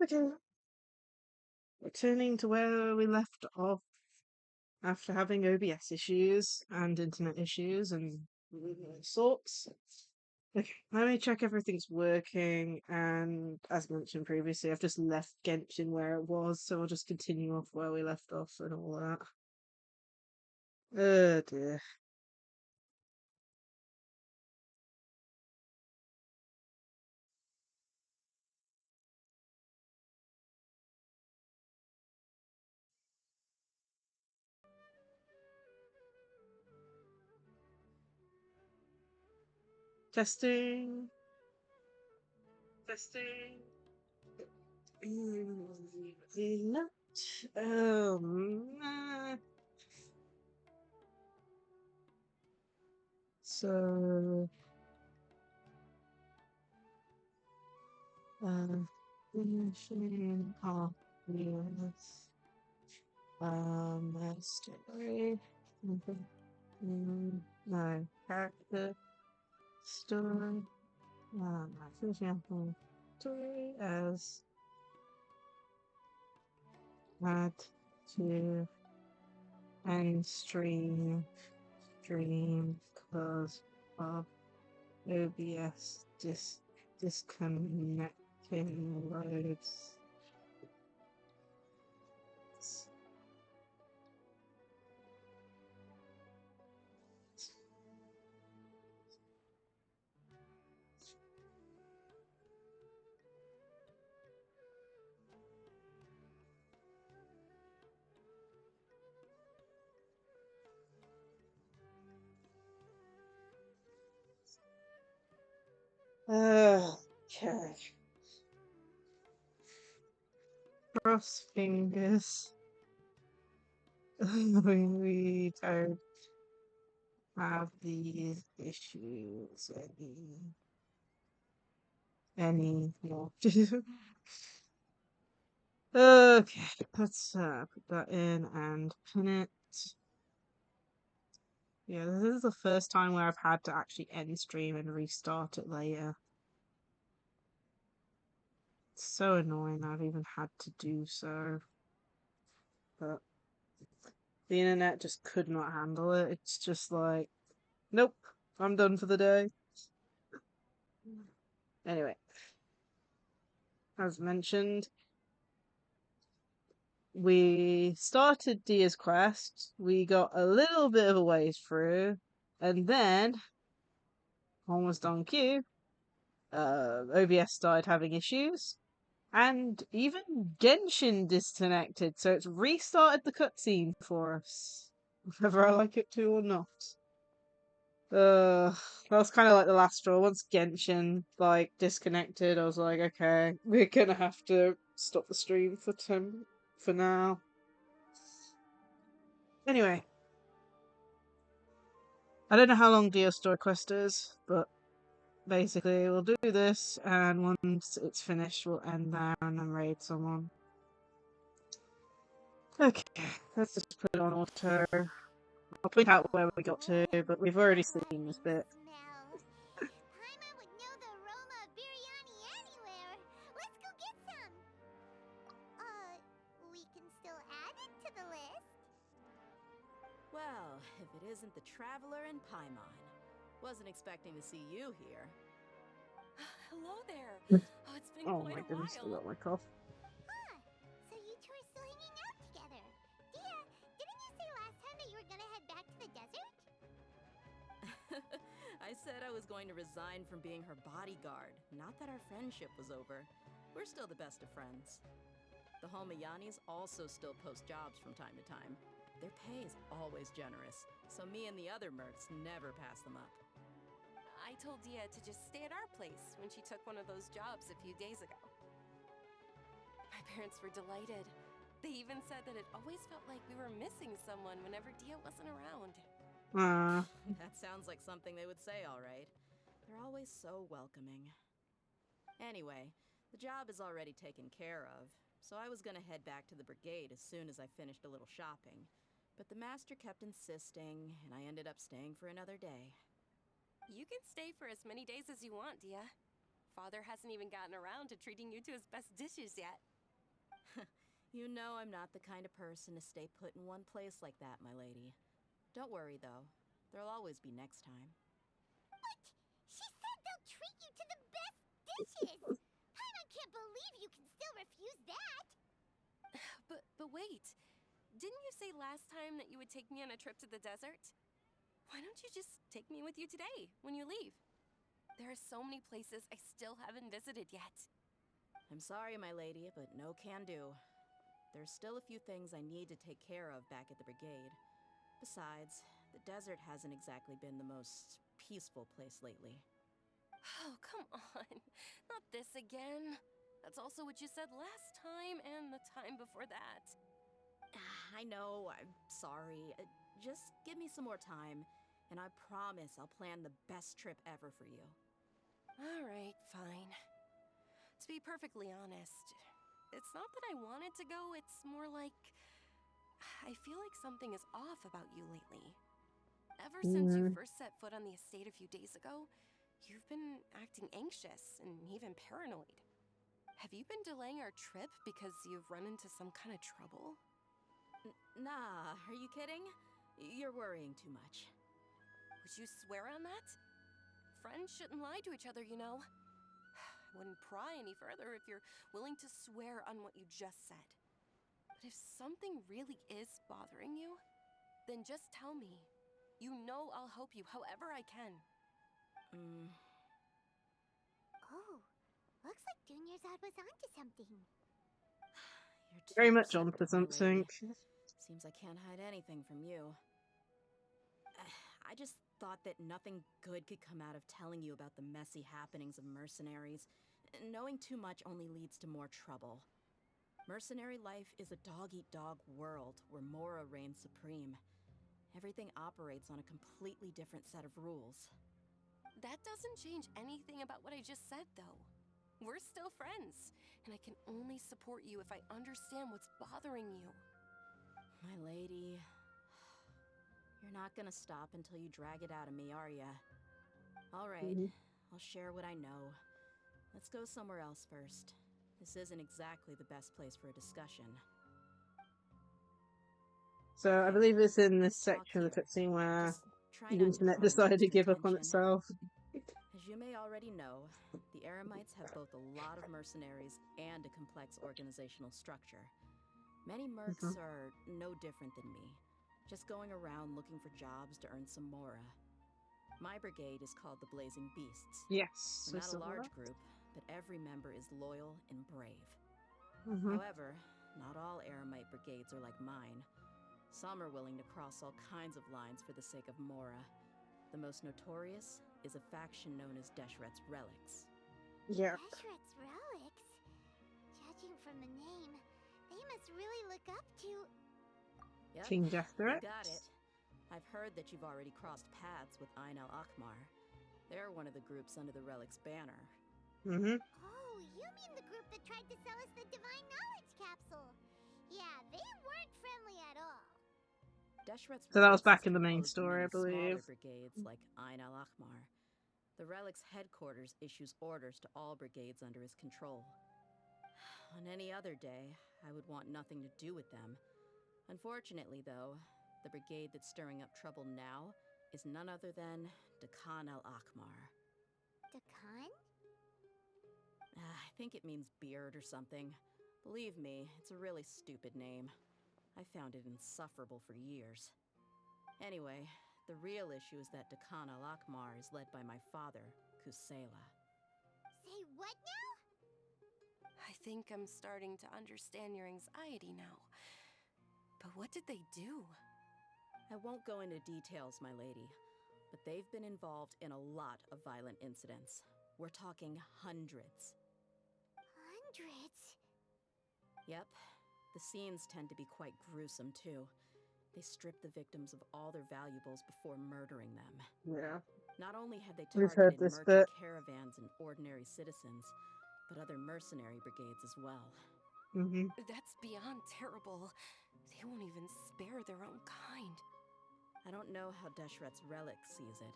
Okay. Returning to where we left off after having OBS issues and internet issues and all sorts. Okay, let me check everything's working, and as mentioned previously, I've just left Genshin where it was, so I'll just continue off where we left off and all that. Oh dear. Testing. Testing. Not. Nah. So, finishing off this, story. No, character story. Finishing off the story as add to end stream because of OBS disconnecting loads. Okay. Cross fingers. We don't have these issues anymore. Okay, let's put that in and pin it. Yeah, this is the first time where I've had to actually end stream and restart it later. It's so annoying I've even had to do so. But the internet just could not handle it. It's just like, nope, I'm done for the day. Anyway, as mentioned, we started Dehya's quest, we got a little bit of a ways through, and then, almost on cue, OBS started having issues, and even Genshin disconnected, so it's restarted the cutscene for us, whether I like it to or not. That was kind of like the last straw. Once Genshin disconnected, I was like, okay, we're gonna have to stop the stream for now. Anyway, I don't know how long Dehya's story quest is, but basically we'll do this, and once it's finished, we'll end there and then raid someone. Okay, let's just put it on auto. I'll point out where we got to, but we've already seen this bit. Well, if it isn't the Traveler and Paimon. Wasn't expecting to see you here. Hello there. Oh, it's been Oh quite my a goodness, I while. got my cough. Huh. So you two are still hanging out together. Dehya, didn't you say last time that you were gonna head back to the desert? I said I was going to resign from being her bodyguard, not that our friendship was over. We're still the best of friends. The Homayanis also still post jobs from time to time. Their pay is always generous, so me and the other mercs never pass them up. I told Dehya to just stay at our place when she took one of those jobs a few days ago. My parents were delighted. They even said that it always felt like we were missing someone whenever Dehya wasn't around. That sounds like something they would say, all right. They're always so welcoming. Anyway, the job is already taken care of, so I was gonna head back to the brigade as soon as I finished a little shopping. But the master kept insisting, and I ended up staying for another day. You can stay for as many days as you want, Dehya. Father hasn't even gotten around to treating you to his best dishes yet. You know I'm not the kind of person to stay put in one place like that, my lady. Don't worry, though. There'll always be next time. What? She said they'll treat you to the best dishes! I can't believe you can still refuse that! But wait. Didn't you say last time that you would take me on a trip to the desert? Why don't you just take me with you today, when you leave? There are so many places I still haven't visited yet. I'm sorry, my lady, but no can do. There's still a few things I need to take care of back at the brigade. Besides, the desert hasn't exactly been the most peaceful place lately. Oh, come on. Not this again. That's also what you said last time and the time before that. I know, I'm sorry. Just give me some more time, and I promise I'll plan the best trip ever for you. All right, fine. To be perfectly honest, it's not that I wanted to go, it's more like I feel like something is off about you lately. Ever since you first set foot on the estate a few days ago, you've been acting anxious and even paranoid. Have you been delaying our trip because you've run into some kind of trouble? Nah, are you kidding? You're worrying too much. Would you swear on that? Friends shouldn't lie to each other, you know. I wouldn't pry any further if you're willing to swear on what you just said. But if something really is bothering you, then just tell me. You know I'll help you however I can. Oh, looks like Junior's was onto something. You're too Very much perceptive, onto my something. lady. Seems I can't hide anything from you. I just thought that nothing good could come out of telling you about the messy happenings of mercenaries. Knowing too much only leads to more trouble. Mercenary life is a dog-eat-dog world where Mora reigns supreme. Everything operates on a completely different set of rules. That doesn't change anything about what I just said, though. We're still friends, and I can only support you if I understand what's bothering you. My lady, you're not gonna stop until you drag it out of me, are ya? All right, I'll share what I know. Let's go somewhere else first. This isn't exactly the best place for a discussion. So I believe it's in this section of the cutscene where Just try the not to internet draw decided to much give up on attention. itself. As you may already know, the Eremites have both a lot of mercenaries and a complex organizational structure. Many mercs are no different than me, just going around looking for jobs to earn some mora. My brigade is called the Blazing Beasts. Yes. We're not a large group, but every member is loyal and brave. However, not all Eremite brigades are like mine. Some are willing to cross all kinds of lines for the sake of mora. The most notorious is a faction known as Deshret's Relics. Yeah. Deshret's Relics? Judging from the name, they must really look up to... Yep, King you Deaththreat. got it. I've heard that you've already crossed paths with Ain al-Akmar. They're one of the groups under the Relic's banner. Oh, you mean the group that tried to sell us the Divine Knowledge Capsule? Yeah, they weren't friendly at all. Deshret's So that was Relics back is in the main composed of story, I many smaller believe. brigades like Ain al-Akmar. The Relic's headquarters issues orders to all brigades under his control. On any other day, I would want nothing to do with them. Unfortunately, though, the brigade that's stirring up trouble now is none other than Dehya al-Akmar. Dakan? I think it means beard or something. Believe me, it's a really stupid name. I found it insufferable for years. Anyway, the real issue is that Dehya al-Akmar is led by my father, Kusela. Say what now? I think I'm starting to understand your anxiety now. But what did they do? I won't go into details, my lady, but they've been involved in a lot of violent incidents. We're talking hundreds. Hundreds? Yep, the scenes tend to be quite gruesome, too. They strip the victims of all their valuables before murdering them. Yeah. Not only have they We've heard targeted this merchant bit. caravans and ordinary citizens, but other mercenary brigades as well. That's beyond terrible. They won't even spare their own kind. I don't know how Deshret's Relic sees it.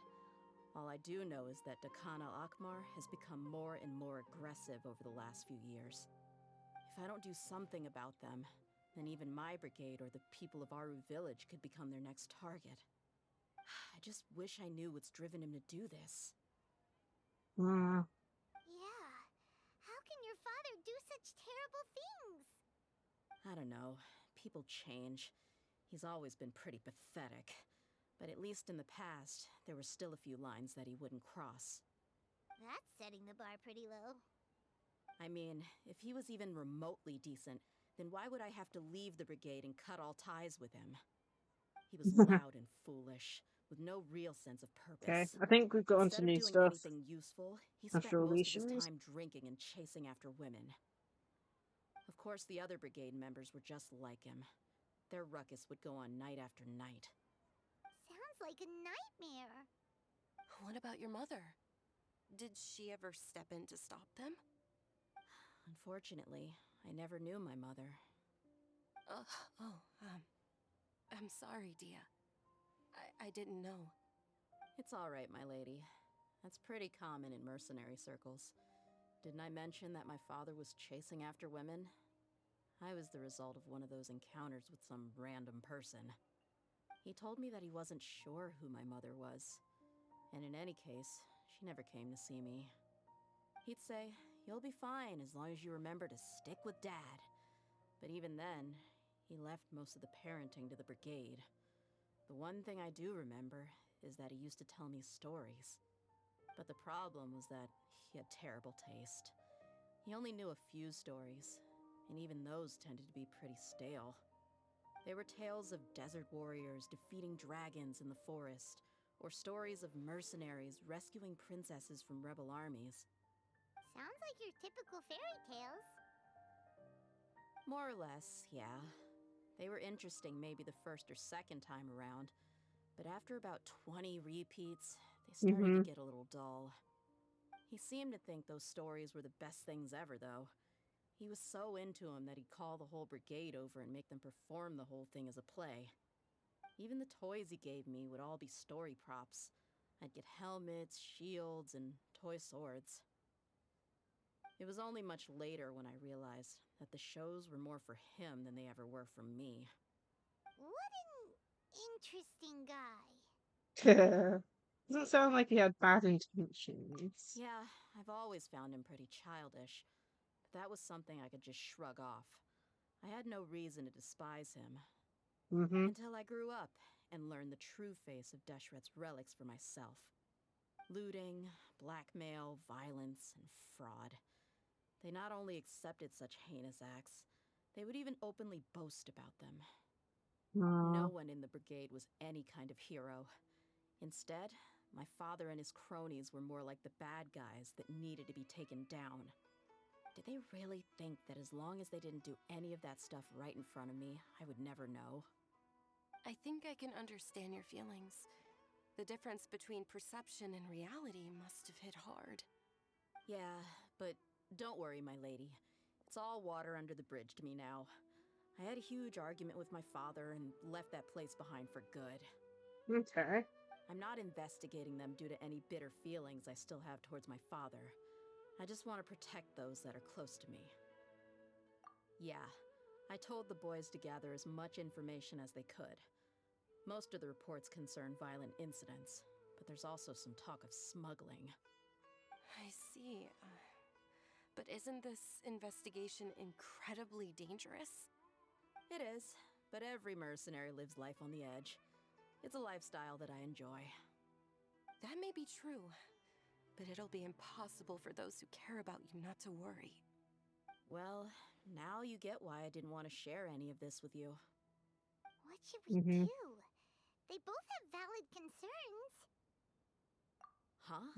All I do know is that Dehya al-Akmar has become more and more aggressive over the last few years. If I don't do something about them, then even my brigade or the people of Aru village could become their next target. I just wish I knew what's driven him to do this. Mm. Yeah. How can your father do such terrible things? I don't know. People change. He's always been pretty pathetic. But at least in the past, there were still a few lines that he wouldn't cross. That's setting the bar pretty low. I mean, if he was even remotely decent, then why would I have to leave the brigade and cut all ties with him? He was loud and foolish, with no real sense of Okay, purpose. I think we've got onto Instead of new doing stuff anything useful, he after spent most of his Lacie-Chan's. time drinking and chasing after women. Of course, the other brigade members were just like him. Their ruckus would go on night after night. Sounds like a nightmare. What about your mother? Did she ever step in to stop them? Unfortunately, I never knew my mother. Uh, oh, I'm sorry, Dehya. I didn't know. It's all right, my lady. That's pretty common in mercenary circles. Didn't I mention that my father was chasing after women? I was the result of one of those encounters with some random person. He told me that he wasn't sure who my mother was. And in any case, she never came to see me. He'd say, "You'll be fine as long as you remember to stick with Dad." But even then, he left most of the parenting to the brigade. The one thing I do remember is that he used to tell me stories. But the problem was that he had terrible taste. He only knew a few stories, and even those tended to be pretty stale. They were tales of desert warriors defeating dragons in the forest, or stories of mercenaries rescuing princesses from rebel armies. Sounds like your typical fairy tales. More or less, yeah. They were interesting maybe the first or second time around, but after about 20 repeats, they started to get a little dull. He seemed to think those stories were the best things ever, though. He was so into them that he'd call the whole brigade over and make them perform the whole thing as a play. Even the toys he gave me would all be story props. I'd get helmets, shields, and toy swords. It was only much later when I realized that the shows were more for him than they ever were for me. What an interesting guy. Doesn't sound like he had bad intentions. Yeah, I've always found him pretty childish, but that was something I could just shrug off. I had no reason to despise him. Until I grew up and learned the true face of Deshret's relics for myself. Looting, blackmail, violence, and fraud. They not only accepted such heinous acts, they would even openly boast about them. No one in the brigade was any kind of hero. Instead, my father and his cronies were more like the bad guys that needed to be taken down. Did they really think that as long as they didn't do any of that stuff right in front of me, I would never know? I think I can understand your feelings. The difference between perception and reality must have hit hard. Yeah, but don't worry, my lady. It's all water under the bridge to me now. I had a huge argument with my father and left that place behind for good. Okay. I'm not investigating them due to any bitter feelings I still have towards my father. I just want to protect those that are close to me. Yeah, I told the boys to gather as much information as they could. Most of the reports concern violent incidents, but there's also some talk of smuggling. I see. But isn't this investigation incredibly dangerous? It is, but every mercenary lives life on the edge. It's a lifestyle that I enjoy. That may be true, but it'll be impossible for those who care about you not to worry. Well, now you get why I didn't want to share any of this with you. What should we do? They both have valid concerns. Huh?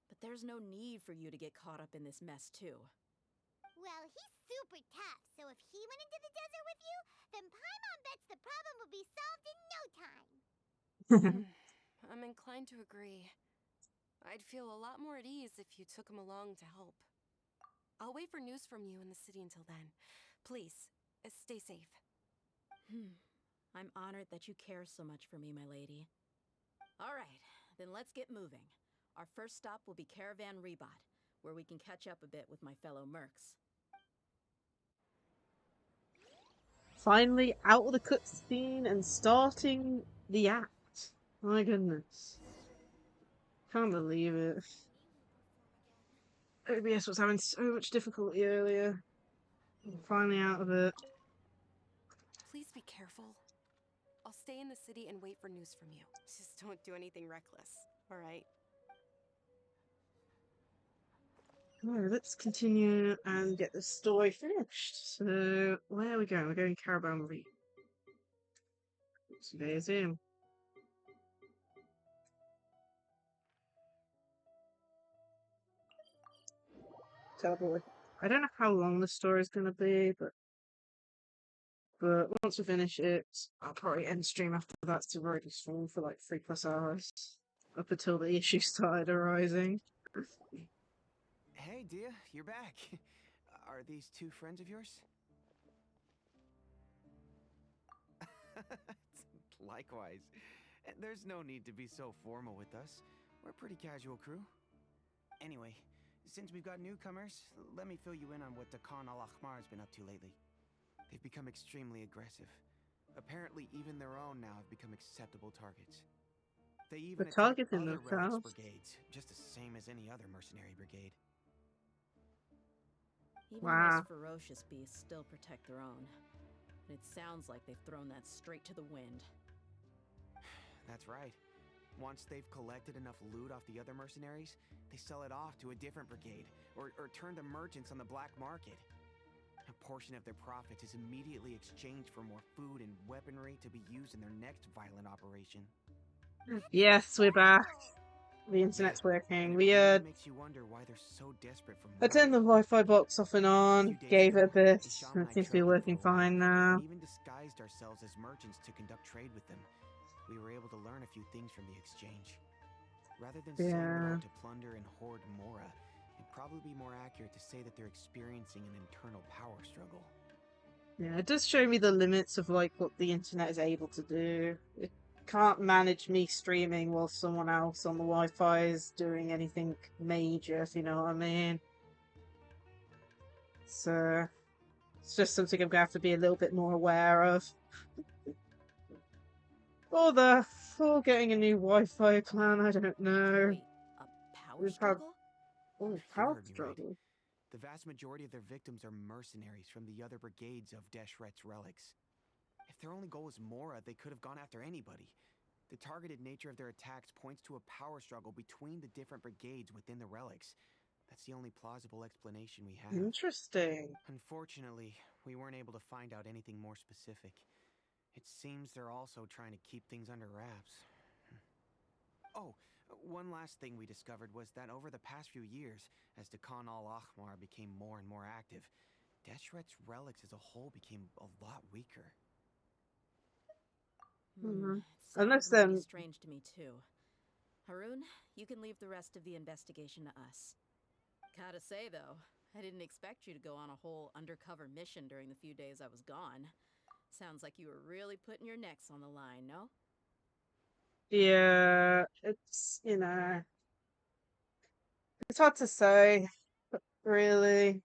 But there's no need for you to get caught up in this mess, too. Well, he's super tough, so if he went into the desert with you, then Paimon bets the problem will be solved in no time. I'm inclined to agree. I'd feel a lot more at ease if you took him along to help. I'll wait for news from you in the city until then. Please, stay safe. I'm honored that you care so much for me, my lady. All right, then let's get moving. Our first stop will be Caravan Rebot, where we can catch up a bit with my fellow mercs. Finally out of the cutscene and starting the act. My goodness. Can't believe it. OBS was having so much difficulty earlier. I'm finally out of it. Please be careful. I'll stay in the city and wait for news from you. Just don't do anything reckless, alright? Alright, let's continue and get the story finished. So, where are we going? We're going Caravan Reef. So there's him. Teleport. I don't know how long the story's gonna be, but once we finish it, I'll probably end stream after that to already stream for like 3+ hours. Up until the issue started arising. Hey, Dehya, you're back. Are these two friends of yours? Likewise. There's no need to be so formal with us. We're a pretty casual crew. Anyway, since we've got newcomers, let me fill you in on what Dakan al-Ahmar's been up to lately. They've become extremely aggressive. Apparently, even their own now have become acceptable targets. They even attack targeting other themselves. relics brigades, just the same as any other mercenary brigade. Even the Wow. most ferocious beasts still protect their own. And it sounds like they've thrown that straight to the wind. That's right. Once they've collected enough loot off the other mercenaries, they sell it off to a different brigade, or turn to merchants on the black market. A portion of their profits is immediately exchanged for more food and weaponry to be used in their next violent operation. Yes, we're back. The internet's working. We makes you wonder why they're so desperate for more. I turned the Wi-Fi box off and on, gave it a bit, Isham and I it seems to be trailed them working for a while, fine now. and even disguised ourselves as merchants to conduct trade with them. We were able to learn a few things from the exchange. Rather than saying they're out to plunder and hoard Mora, it'd probably be more accurate to say that they're experiencing an internal power struggle. Yeah, it does show me the limits of like what the internet is able to do. It can't manage me streaming while someone else on the Wi-Fi is doing anything major, if you know what I mean. So it's just something I'm gonna have to be a little bit more aware of. Or getting a new Wi-Fi plan, I don't know. Wait, a power We've had struggle? You power heard me right. struggle. The vast majority of their victims are mercenaries from the other brigades of Deshret's relics. If their only goal was Mora, they could have gone after anybody. The targeted nature of their attacks points to a power struggle between the different brigades within the relics. That's the only plausible explanation we have. Interesting. Unfortunately, we weren't able to find out anything more specific. It seems they're also trying to keep things under wraps. Oh, one last thing we discovered was that over the past few years, as Dakan al-Ahmar became more and more active, Deshret's relics as a whole became a lot weaker. Mhm. It Unless sounds mighty then- strange to me too. Haroon, you can leave the rest of the investigation to us. Gotta say though, I didn't expect you to go on a whole undercover mission during the few days I was gone. Sounds like you were really putting your necks on the line, no? Yeah, it's, it's hard to say, really.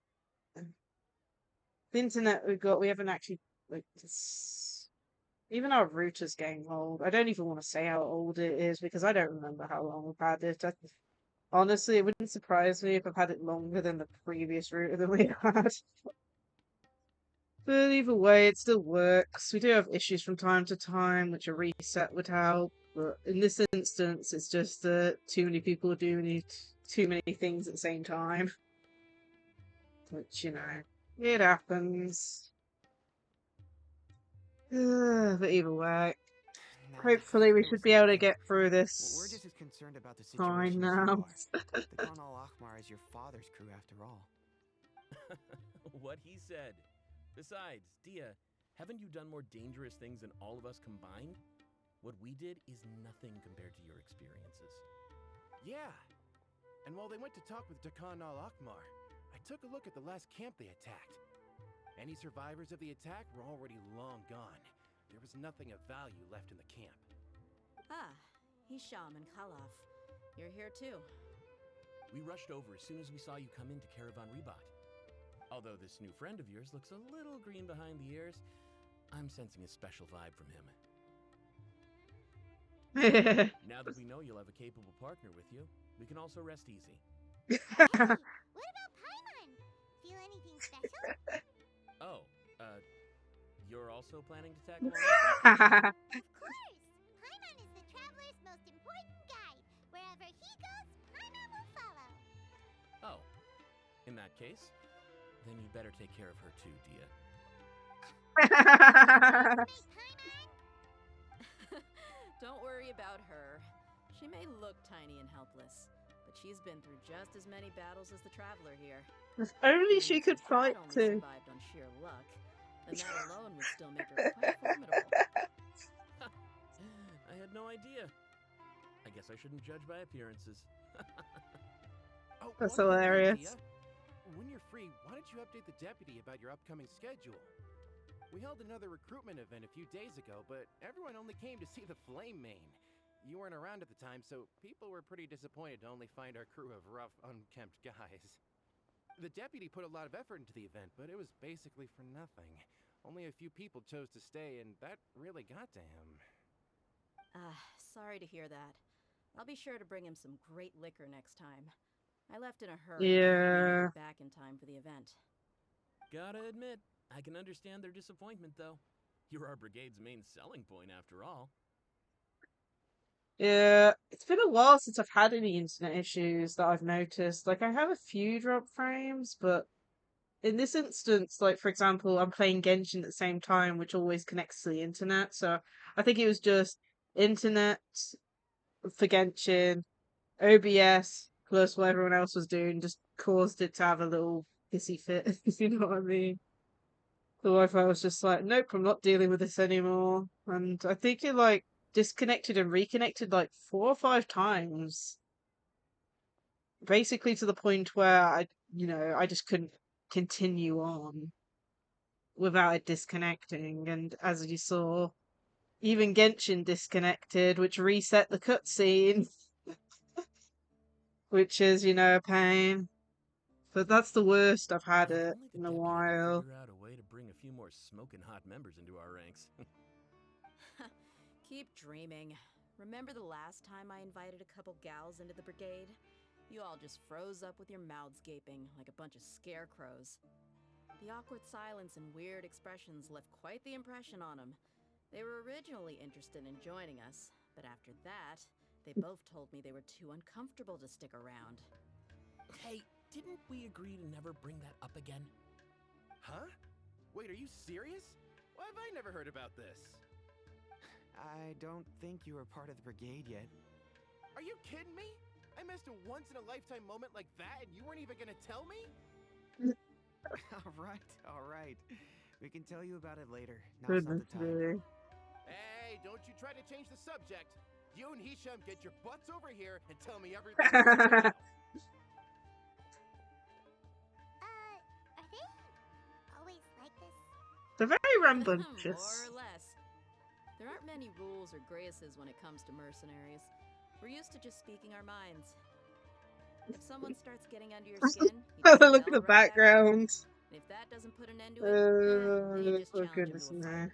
The internet we haven't actually, like, even our router's getting old. I don't even want to say how old it is because I don't remember how long we've had it. Honestly, it wouldn't surprise me if I've had it longer than the previous router that we had. But either way, it still works. We do have issues from time to time, which a reset would help. But in this instance, it's just that too many people are doing too many things at the same time. Which, it happens. But either way, hopefully we should be able to get through We're this just as concerned about the fine situation as you now. are. Dakan al-Ahmar is your father's crew after all. What he said. Besides, Dehya, haven't you done more dangerous things than all of us combined? What we did is nothing compared to your experiences. Yeah. And while they went to talk with Dakan al-Ahmar, I took a look at the last camp they attacked. Any survivors of the attack were already long gone. There was nothing of value left in the camp. Ah, Isham and Khalaf. You're here too. We rushed over as soon as we saw you come into Caravan Rebat. Although this new friend of yours looks a little green behind the ears, I'm sensing a special vibe from him. Yeah. Now that we know you'll have a capable partner with you, we can also rest easy. Hey, what about Paimon? Feel anything special? Oh, you're also planning to tag along? Of course! Paimon is the traveler's most important guide. Wherever he goes, Paimon will follow. Oh, in that case, then you better take care of her too, Dehya. Mate Paimon! Don't worry about her. She may look tiny and helpless, but she's been through just as many battles as the traveler here. If only And she if could had fight only too. survived on sheer luck, then that alone would still make her quite formidable. I had no idea. I guess I shouldn't judge by appearances. Oh, That's one other thing, hilarious. Dehya. When you're free, why don't you update the deputy about your upcoming schedule? We held another recruitment event a few days ago, but everyone only came to see the Flame Main. You weren't around at the time, so people were pretty disappointed to only find our crew of rough, unkempt guys. The deputy put a lot of effort into the event, but it was basically for nothing. Only a few people chose to stay, and that really got to him. Sorry to hear that. I'll be sure to bring him some great liquor next time. I left in a hurry. And I couldn't Yeah. make it back in time for the event. Gotta admit, I can understand their disappointment, though. You're our brigade's main selling point, after all. Yeah, it's been a while since I've had any internet issues that I've noticed. Like, I have a few drop frames, but in this instance, like, for example, I'm playing Genshin at the same time, which always connects to the internet. So I think it was just internet for Genshin, OBS, plus what everyone else was doing, just caused it to have a little hissy fit, if you know what I mean. The Wi-Fi was just like, nope, I'm not dealing with this anymore. And I think it like disconnected and reconnected like 4 or 5 times. Basically to the point where I just couldn't continue on without it disconnecting. And as you saw, even Genshin disconnected, which reset the cutscene, which is, a pain. But that's the worst I've had If it only the in a deputy could while. figure out a way to bring a few more smoking hot members into our ranks. Keep dreaming. Remember the last time I invited a couple gals into the brigade? You all just froze up with your mouths gaping like a bunch of scarecrows. The awkward silence and weird expressions left quite the impression on them. They were originally interested in joining us, but after that, they both told me they were too uncomfortable to stick around. Hey, didn't we agree to never bring that up again? Huh? Wait, are you serious? Why have I never heard about this? I don't think you were part of the brigade yet. Are you kidding me? I missed a once-in-a-lifetime moment like that, and you weren't even gonna tell me? All right. We can tell you about it later. Now's not Goodness the time. me. Hey, don't you try to change the subject. You and Hisham get your butts over here and tell me everything right now. Are they always like this? They're very More rambunctious. or less. There aren't many rules or graces when it comes to mercenaries. We're used to just speaking our minds. If someone starts getting under your skin, you just Look at yell the right back at them. background. And if that doesn't put an end to it, then you just Oh, challenge goodness them to a me. fight.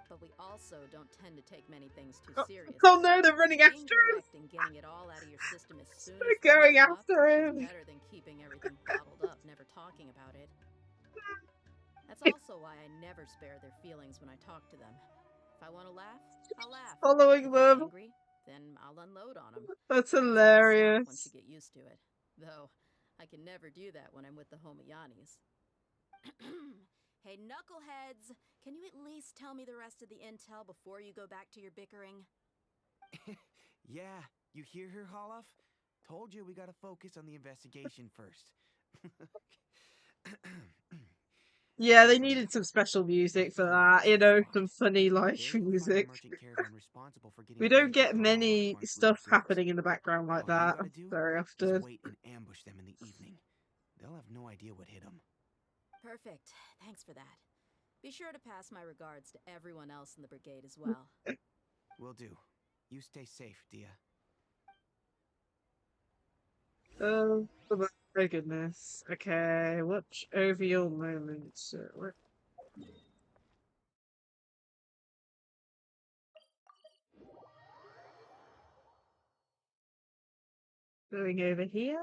But we also don't tend to take many things too Oh, seriously. oh no, they're running Being after him! direct and getting it all out of your system as soon as They're things going come up after is him! better than keeping everything bottled up, never talking about it. That's also why I never spare their feelings when I talk to them. If I want to laugh, I'll laugh. Following If them. I'm angry, then I'll unload on them. That's It's hard to stop once hilarious. you get used to it. Though, I can never do that when I'm with the Homayanis. Hey, knuckleheads! Can you at least tell me the rest of the intel before you go back to your bickering? Yeah, you hear her, Holloff? Told you we gotta focus on the investigation first. Yeah, they needed some special music for that. Some funny life There you'll find the music. merchant caravan responsible for getting We away don't with get Khan many Al-Ahmar's stuff loot goods. happening in the background like All you that gotta do very is often. wait and ambush them in the evening. They'll have no idea what hit them. Perfect. Thanks for that. Be sure to pass my regards to everyone else in the brigade as well. Will do. You stay safe, Dehya. Oh, my goodness. Okay, watch over your moments. Going over here.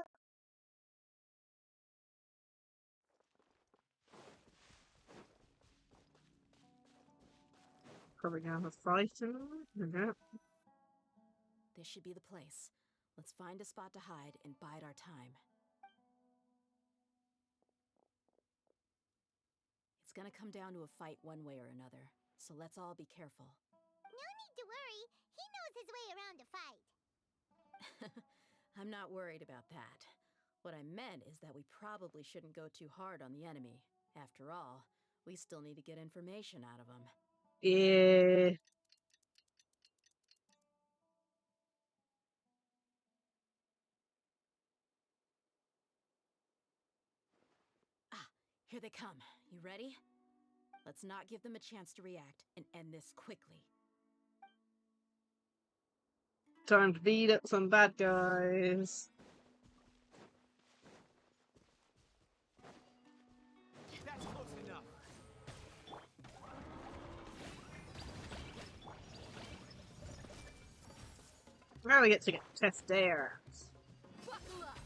Probably gonna have a fight in there. This should be the place. Let's find a spot to hide and bide our time. It's gonna come down to a fight one way or another, so let's all be careful. No need to worry. He knows his way around a fight. I'm not worried about that. What I meant is that we probably shouldn't go too hard on the enemy. After all, we still need to get information out of them. Yeah. Ah, here they come. You ready? Let's not give them a chance to react and end this quickly. Time to beat up some bad guys. That's close enough. Now we get to test theirs. Buckle up!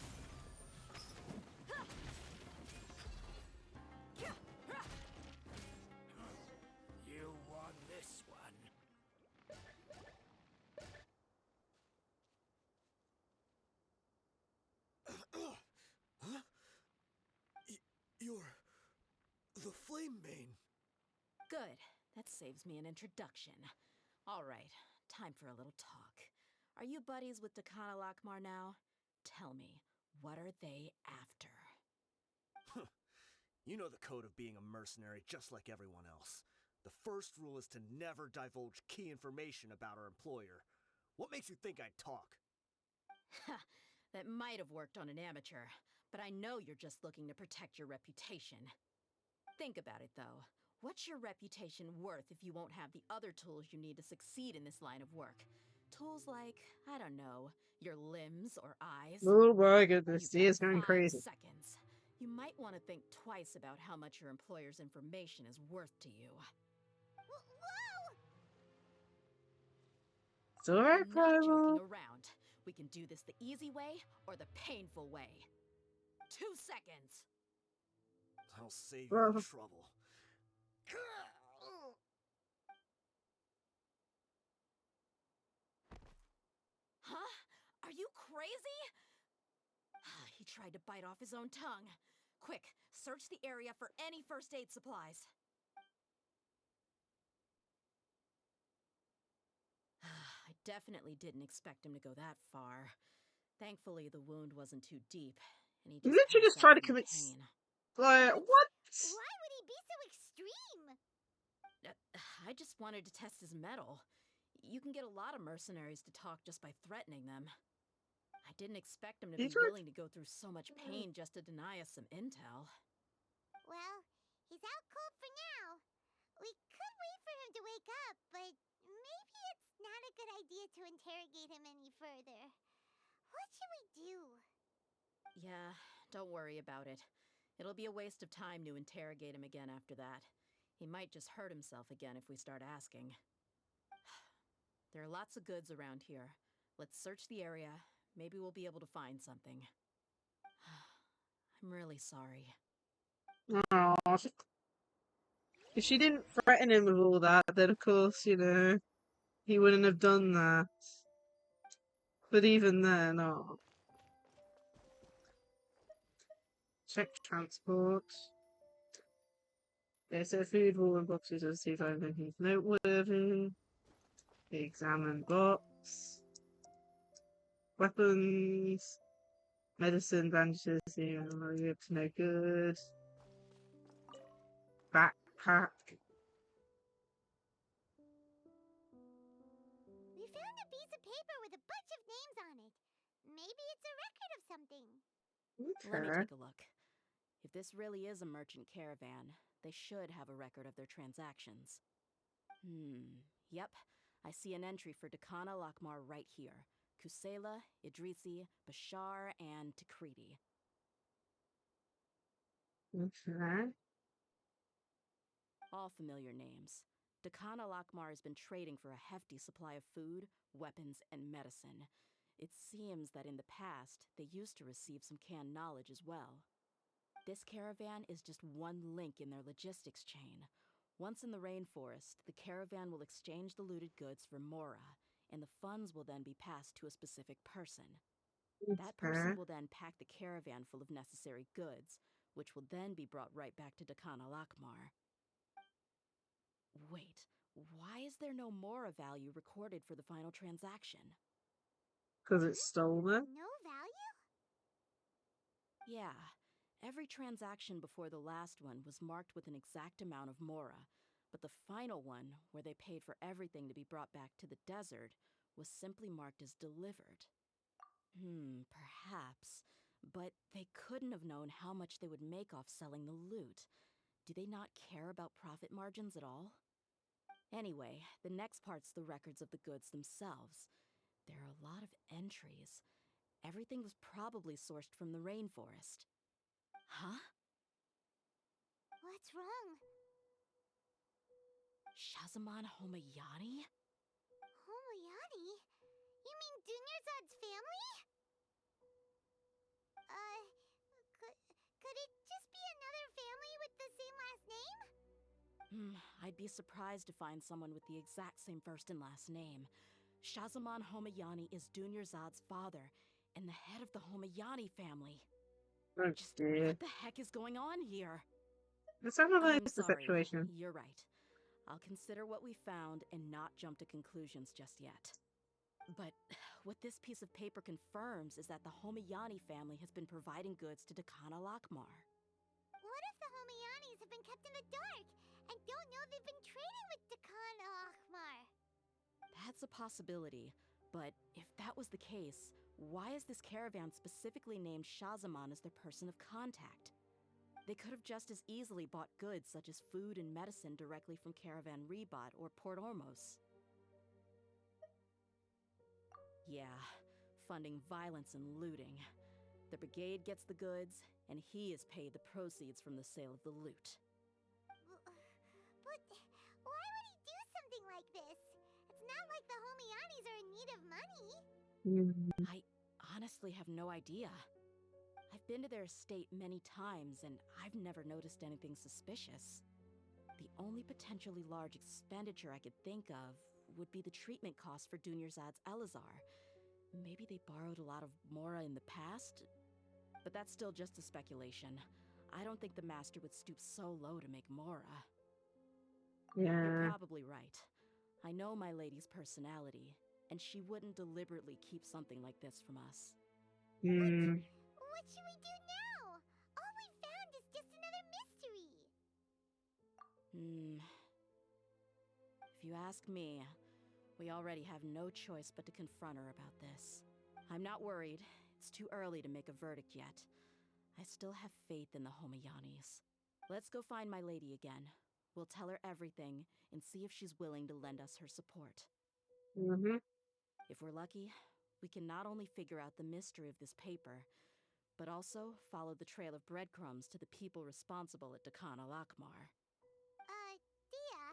You won this one. Huh? You're the Flame Mane. Good. That saves me an introduction. All right, time for a little talk. Are you buddies with Dakana Lakmar now? Tell me, what are they after? You know the code of being a mercenary just like everyone else. The first rule is to never divulge key information about our employer. What makes you think I'd talk? That might have worked on an amateur, but I know you're just looking to protect your reputation. Think about it, though. What's your reputation worth if you won't have the other tools you need to succeed in this line of work? Tools like, I don't know, your limbs or eyes? Oh my goodness, You've he got is going 5 crazy. seconds. You might want to think twice about how much your employer's information is worth to you. Whoa! It's alright, I'm not joking Primal. around. We can do this the easy way or the painful way. 2 seconds. I'll save you Well- the trouble. Huh? Are you crazy? He tried to bite off his own tongue. Quick, search the area for any first aid supplies. I definitely didn't expect him to go that far. Thankfully, the wound wasn't too deep, and he He just literally just passed tried out to from the commit pain. Like, what? Why would he be so extreme? I just wanted to test his mettle. You can get a lot of mercenaries to talk just by threatening them. I didn't expect him to be He's right. willing to go through so much pain just to deny us some intel. Well, he's out cold for now. We could wait for him to wake up, but maybe it's not a good idea to interrogate him any further. What should we do? Yeah, don't worry about it. It'll be a waste of time to interrogate him again after that. He might just hurt himself again if we start asking. There are lots of goods around here. Let's search the area. Maybe we'll be able to find something. I'm really sorry. Aw. If she didn't threaten him with all that, then of course, you know, he wouldn't have done that. But even then, oh. Check transport. Okay, so food, water, and boxes, let's see if I have anything noteworthy. Examine box. Weapons. Medicine, bandages, yeah, it's no good. Backpack. We found a piece of paper with a bunch of names on it. Maybe it's a record of something. Let me Okay. take a look. If this really is a merchant caravan, they should have a record of their transactions. Yep. I see an entry for Dakana Lakmar right here. Kusela, Idrisi, Bashar, and Takriti. Okay. All familiar names. Dakana Lakmar has been trading for a hefty supply of food, weapons, and medicine. It seems that in the past, they used to receive some canned knowledge as well. This caravan is just one link in their logistics chain. Once in the rainforest, the caravan will exchange the looted goods for Mora, and the funds will then be passed to a specific person. That person will then pack the caravan full of necessary goods, which will then be brought right back to Dakan al-Akmar. Wait, why is there no Mora value recorded for the final transaction? Because it's stolen? No value? Yeah, every transaction before the last one was marked with an exact amount of Mora, but the final one, where they paid for everything to be brought back to the desert, was simply marked as delivered. Perhaps. But they couldn't have known how much they would make off selling the loot. Do they not care about profit margins at all? Anyway, the next part's the records of the goods themselves. There are a lot of entries. Everything was probably sourced from the rainforest. Huh? What's wrong? Shazamon Homayani? Homoyani? You mean Dunyarzad's family? Could it just be another family with the same last name? I'd be surprised to find someone with the exact same first and last name. Shazamon Homayani is Dunyarzad's father, and the head of the Homayani family. Oh, Just dear. what the heck is going on here? Let's analyze I'm the sorry, situation. you're right. I'll consider what we found and not jump to conclusions just yet. But what this piece of paper confirms is that the Homayani family has been providing goods to Dakan al-Akmar. What if the Homayanis have been kept in the dark and don't know they've been trading with Dakan al-Akmar? That's a possibility, but if that was the case, why is this caravan specifically named Shazamon as their person of contact? They could have just as easily bought goods such as food and medicine directly from Caravan Rebot or Port Ormos. Yeah, funding violence and looting. The brigade gets the goods, and he is paid the proceeds from the sale of the loot. But why would he do something like this? It's not like the Homayanis are in need of money. I honestly have no idea. I've been to their estate many times, and I've never noticed anything suspicious. The only potentially large expenditure I could think of would be the treatment costs for Dunyarzad's Elazar. Maybe they borrowed a lot of Mora in the past? But that's still just a speculation. I don't think the master would stoop so low to make Mora. You're Yeah. probably right. I know my lady's personality, and she wouldn't deliberately keep something like this from us. What should we do now? All we found is just another mystery. If you ask me, we already have no choice but to confront her about this. I'm not worried. It's too early to make a verdict yet. I still have faith in the Homayanis. Let's go find my lady again. We'll tell her everything and see if she's willing to lend us her support. If we're lucky, we can not only figure out the mystery of this paper, but also follow the trail of breadcrumbs to the people responsible at Dakan al-Akmar. Dehya,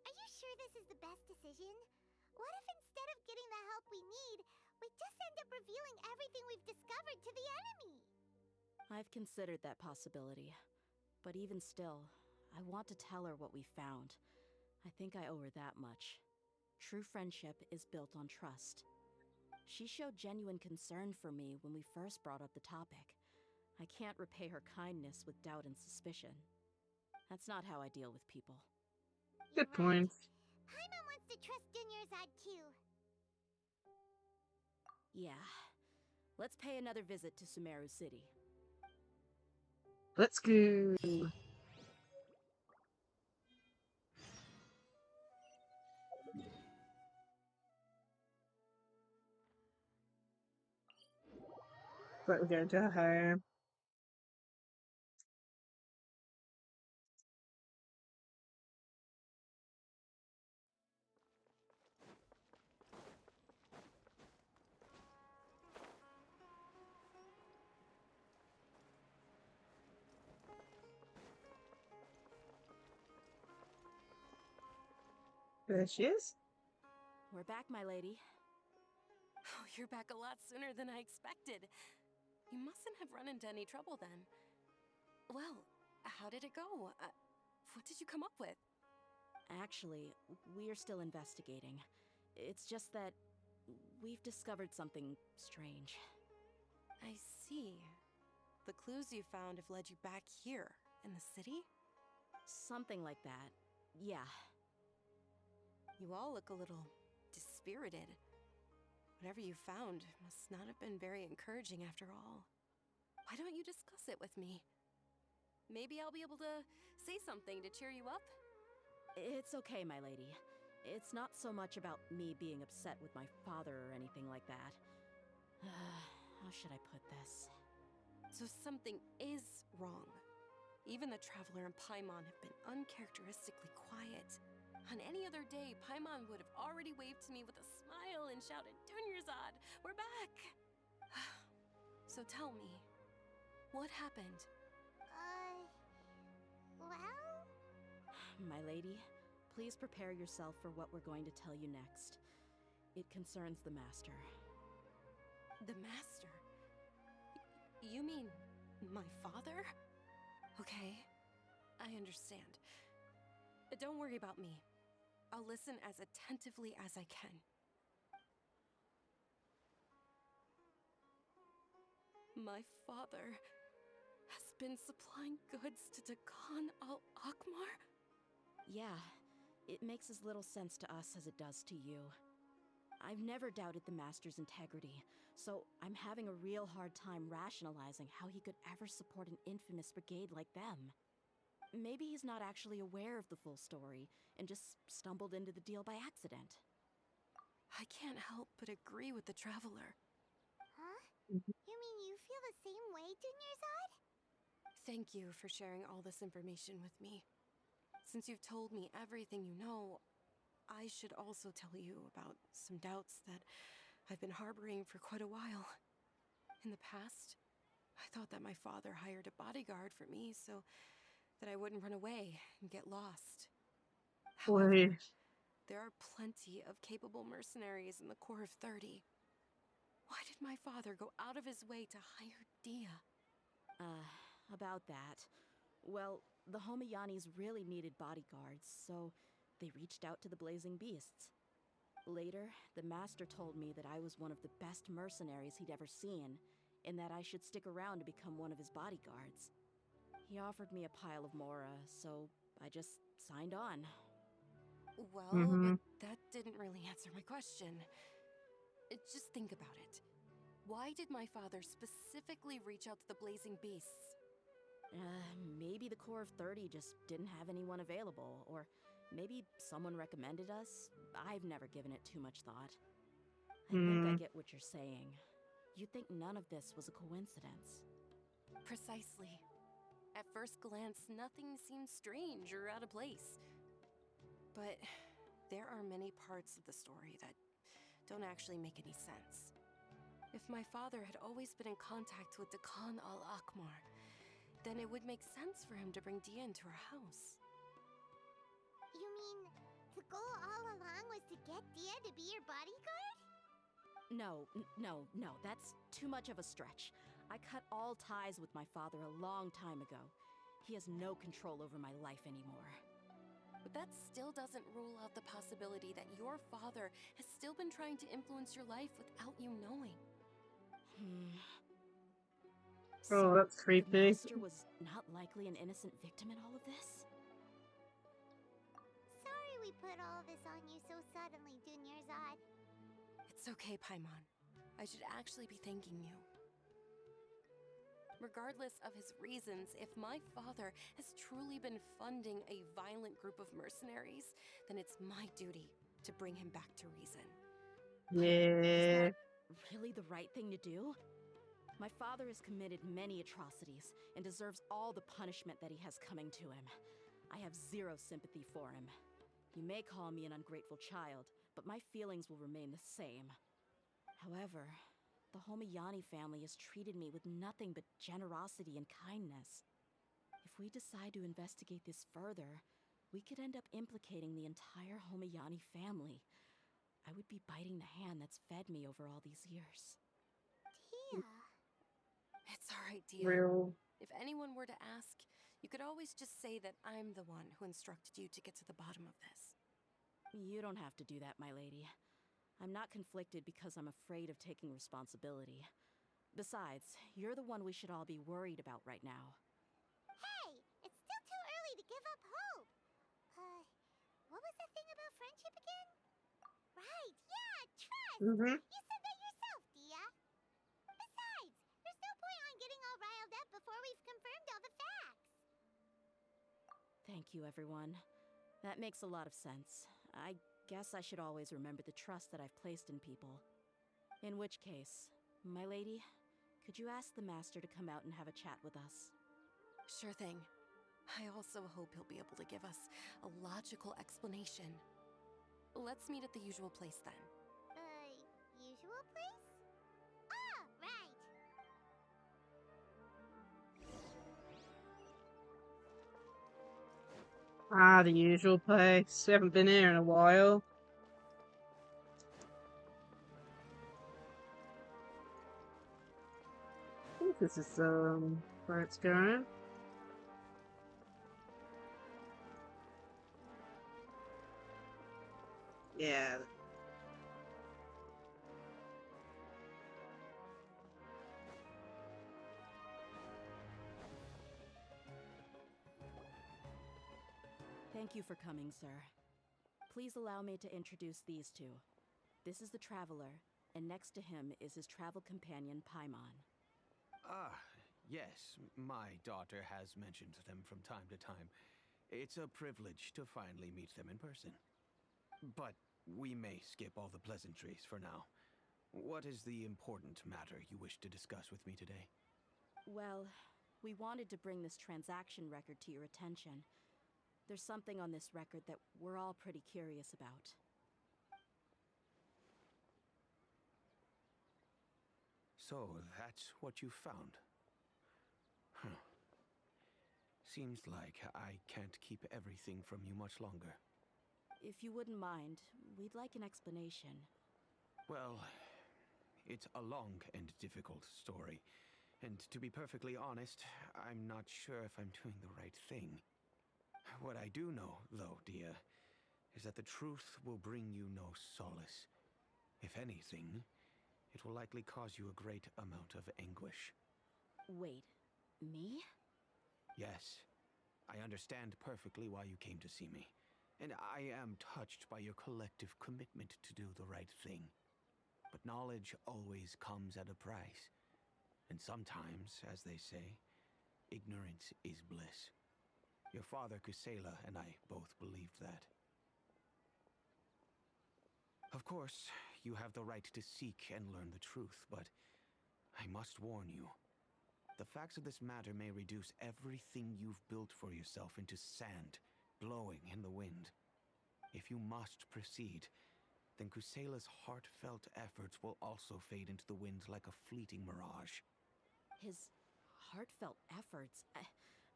are you sure this is the best decision? What if instead of getting the help we need, we just end up revealing everything we've discovered to the enemy? I've considered that possibility. But even still, I want to tell her what we found. I think I owe her that much. True friendship is built on trust. She showed genuine concern for me when we first brought up the topic. I can't repay her kindness with doubt and suspicion. That's not how I deal with people. Good point. Paimon wants to trust Dunyarzad too. Yeah. Let's pay another visit to Sumeru City. Let's go. But we're going to home. There she is. We're back, my lady. You're back a lot sooner than I expected. You mustn't have run into any trouble then. Well, how did it go? What did you come up with? Actually, we're still investigating. It's just that we've discovered something strange. I see. The clues you found have led you back here, in the city? Something like that. Yeah. You all look a little dispirited. Whatever you found must not have been very encouraging after all. Why don't you discuss it with me? Maybe I'll be able to say something to cheer you up? It's okay, my lady. It's not so much about me being upset with my father or anything like that. How should I put this? So something is wrong. Even the Traveler and Paimon have been uncharacteristically quiet. On any other day, Paimon would have already waved to me with a smile and shouted, "Dunyarzad, we're back!" So tell me, what happened? Well? My lady, please prepare yourself for what we're going to tell you next. It concerns the Master. The Master? You mean my father? Okay, I understand. Don't worry about me. I'll listen as attentively as I can. My father has been supplying goods to Dakan al-Akmar? Yeah, it makes as little sense to us as it does to you. I've never doubted the Master's integrity, so I'm having a real hard time rationalizing how he could ever support an infamous brigade like them. Maybe he's not actually aware of the full story and just stumbled into the deal by accident. I can't help but agree with the Traveler. Huh? You mean you feel the same way, Dunyarzad? Thank you for sharing all this information with me. Since you've told me everything you know, I should also tell you about some doubts that I've been harboring for quite a while. In the past, I thought that my father hired a bodyguard for me so that I wouldn't run away and get lost. However, there are plenty of capable mercenaries in the Corps of 30. Why did my father go out of his way to hire Dehya? About that. Well, the Homiyanis really needed bodyguards, so they reached out to the Blazing Beasts. Later, the Master told me that I was one of the best mercenaries he'd ever seen, and that I should stick around to become one of his bodyguards. He offered me a pile of mora, so I just signed on. Well, Mm-hmm. but that didn't really answer my question. Just think about it. Why did my father specifically reach out to the Blazing Beasts? Maybe the Corps of 30 just didn't have anyone available, or maybe someone recommended us. I've never given it too much thought. I think I get what you're saying. You think none of this was a coincidence. Precisely. At first glance, nothing seems strange or out of place. But there are many parts of the story that don't actually make any sense. If my father had always been in contact with Dakan al-Akmar, then it would make sense for him to bring Dehya into our house. You mean the goal all along was to get Dehya to be your bodyguard? No, that's too much of a stretch. I cut all ties with my father a long time ago. He has no control over my life anymore. But that still doesn't rule out the possibility that your father has still been trying to influence your life without you knowing. Oh, that's The creepy. Master was not likely an innocent victim in all of this? Sorry we put all this on you so suddenly, Dunyarzad. It's okay, Paimon. I should actually be thanking you. Regardless of his reasons, if my father has truly been funding a violent group of mercenaries, then it's my duty to bring him back to reason. Yeah. Is that really the right thing to do? My father has committed many atrocities and deserves all the punishment that he has coming to him. I have zero sympathy for him. You may call me an ungrateful child, but my feelings will remain the same. However, the Homiyani family has treated me with nothing but generosity and kindness. If we decide to investigate this further, we could end up implicating the entire Homiyani family. I would be biting the hand that's fed me over all these years. Tia. It's alright, Dia. Real. If anyone were to ask, you could always just say that I'm the one who instructed you to get to the bottom of this. You don't have to do that, my lady. I'm not conflicted because I'm afraid of taking responsibility. Besides, you're the one we should all be worried about right now. Hey, it's still too early to give up hope. What was the thing about friendship again? Right, yeah, trust! Mm-hmm. You said that yourself, Dia. Besides, there's no point on getting all riled up before we've confirmed all the facts. Thank you, everyone. That makes a lot of sense. I guess I should always remember the trust that I've placed in people. In which case, my lady, could you ask the master to come out and have a chat with us? Sure thing. I also hope he'll be able to give us a logical explanation. Let's meet at the usual place then. Usual place? Ah, right. Ah, the usual place. We haven't been here in a while. I think this is where it's going. Yeah. Thank you for coming, sir. Please allow me to introduce these two. This is the Traveler, and next to him is his travel companion, Paimon. Ah, yes, my daughter has mentioned them from time to time. It's a privilege to finally meet them in person. But we may skip all the pleasantries for now. What is the important matter you wish to discuss with me today? Well, we wanted to bring this transaction record to your attention. There's something on this record that we're all pretty curious about. So, that's what you found. Huh. Seems like I can't keep everything from you much longer. If you wouldn't mind, we'd like an explanation. Well, it's a long and difficult story. And to be perfectly honest, I'm not sure if I'm doing the right thing. What I do know, though, Dehya, is that the truth will bring you no solace. If anything, it will likely cause you a great amount of anguish. Wait, me? Yes, I understand perfectly why you came to see me, and I am touched by your collective commitment to do the right thing. But knowledge always comes at a price, and sometimes, as they say, ignorance is bliss. Your father, Kusela, and I both believed that. Of course, you have the right to seek and learn the truth, but I must warn you. The facts of this matter may reduce everything you've built for yourself into sand, blowing in the wind. If you must proceed, then Kusela's heartfelt efforts will also fade into the wind like a fleeting mirage. His heartfelt efforts?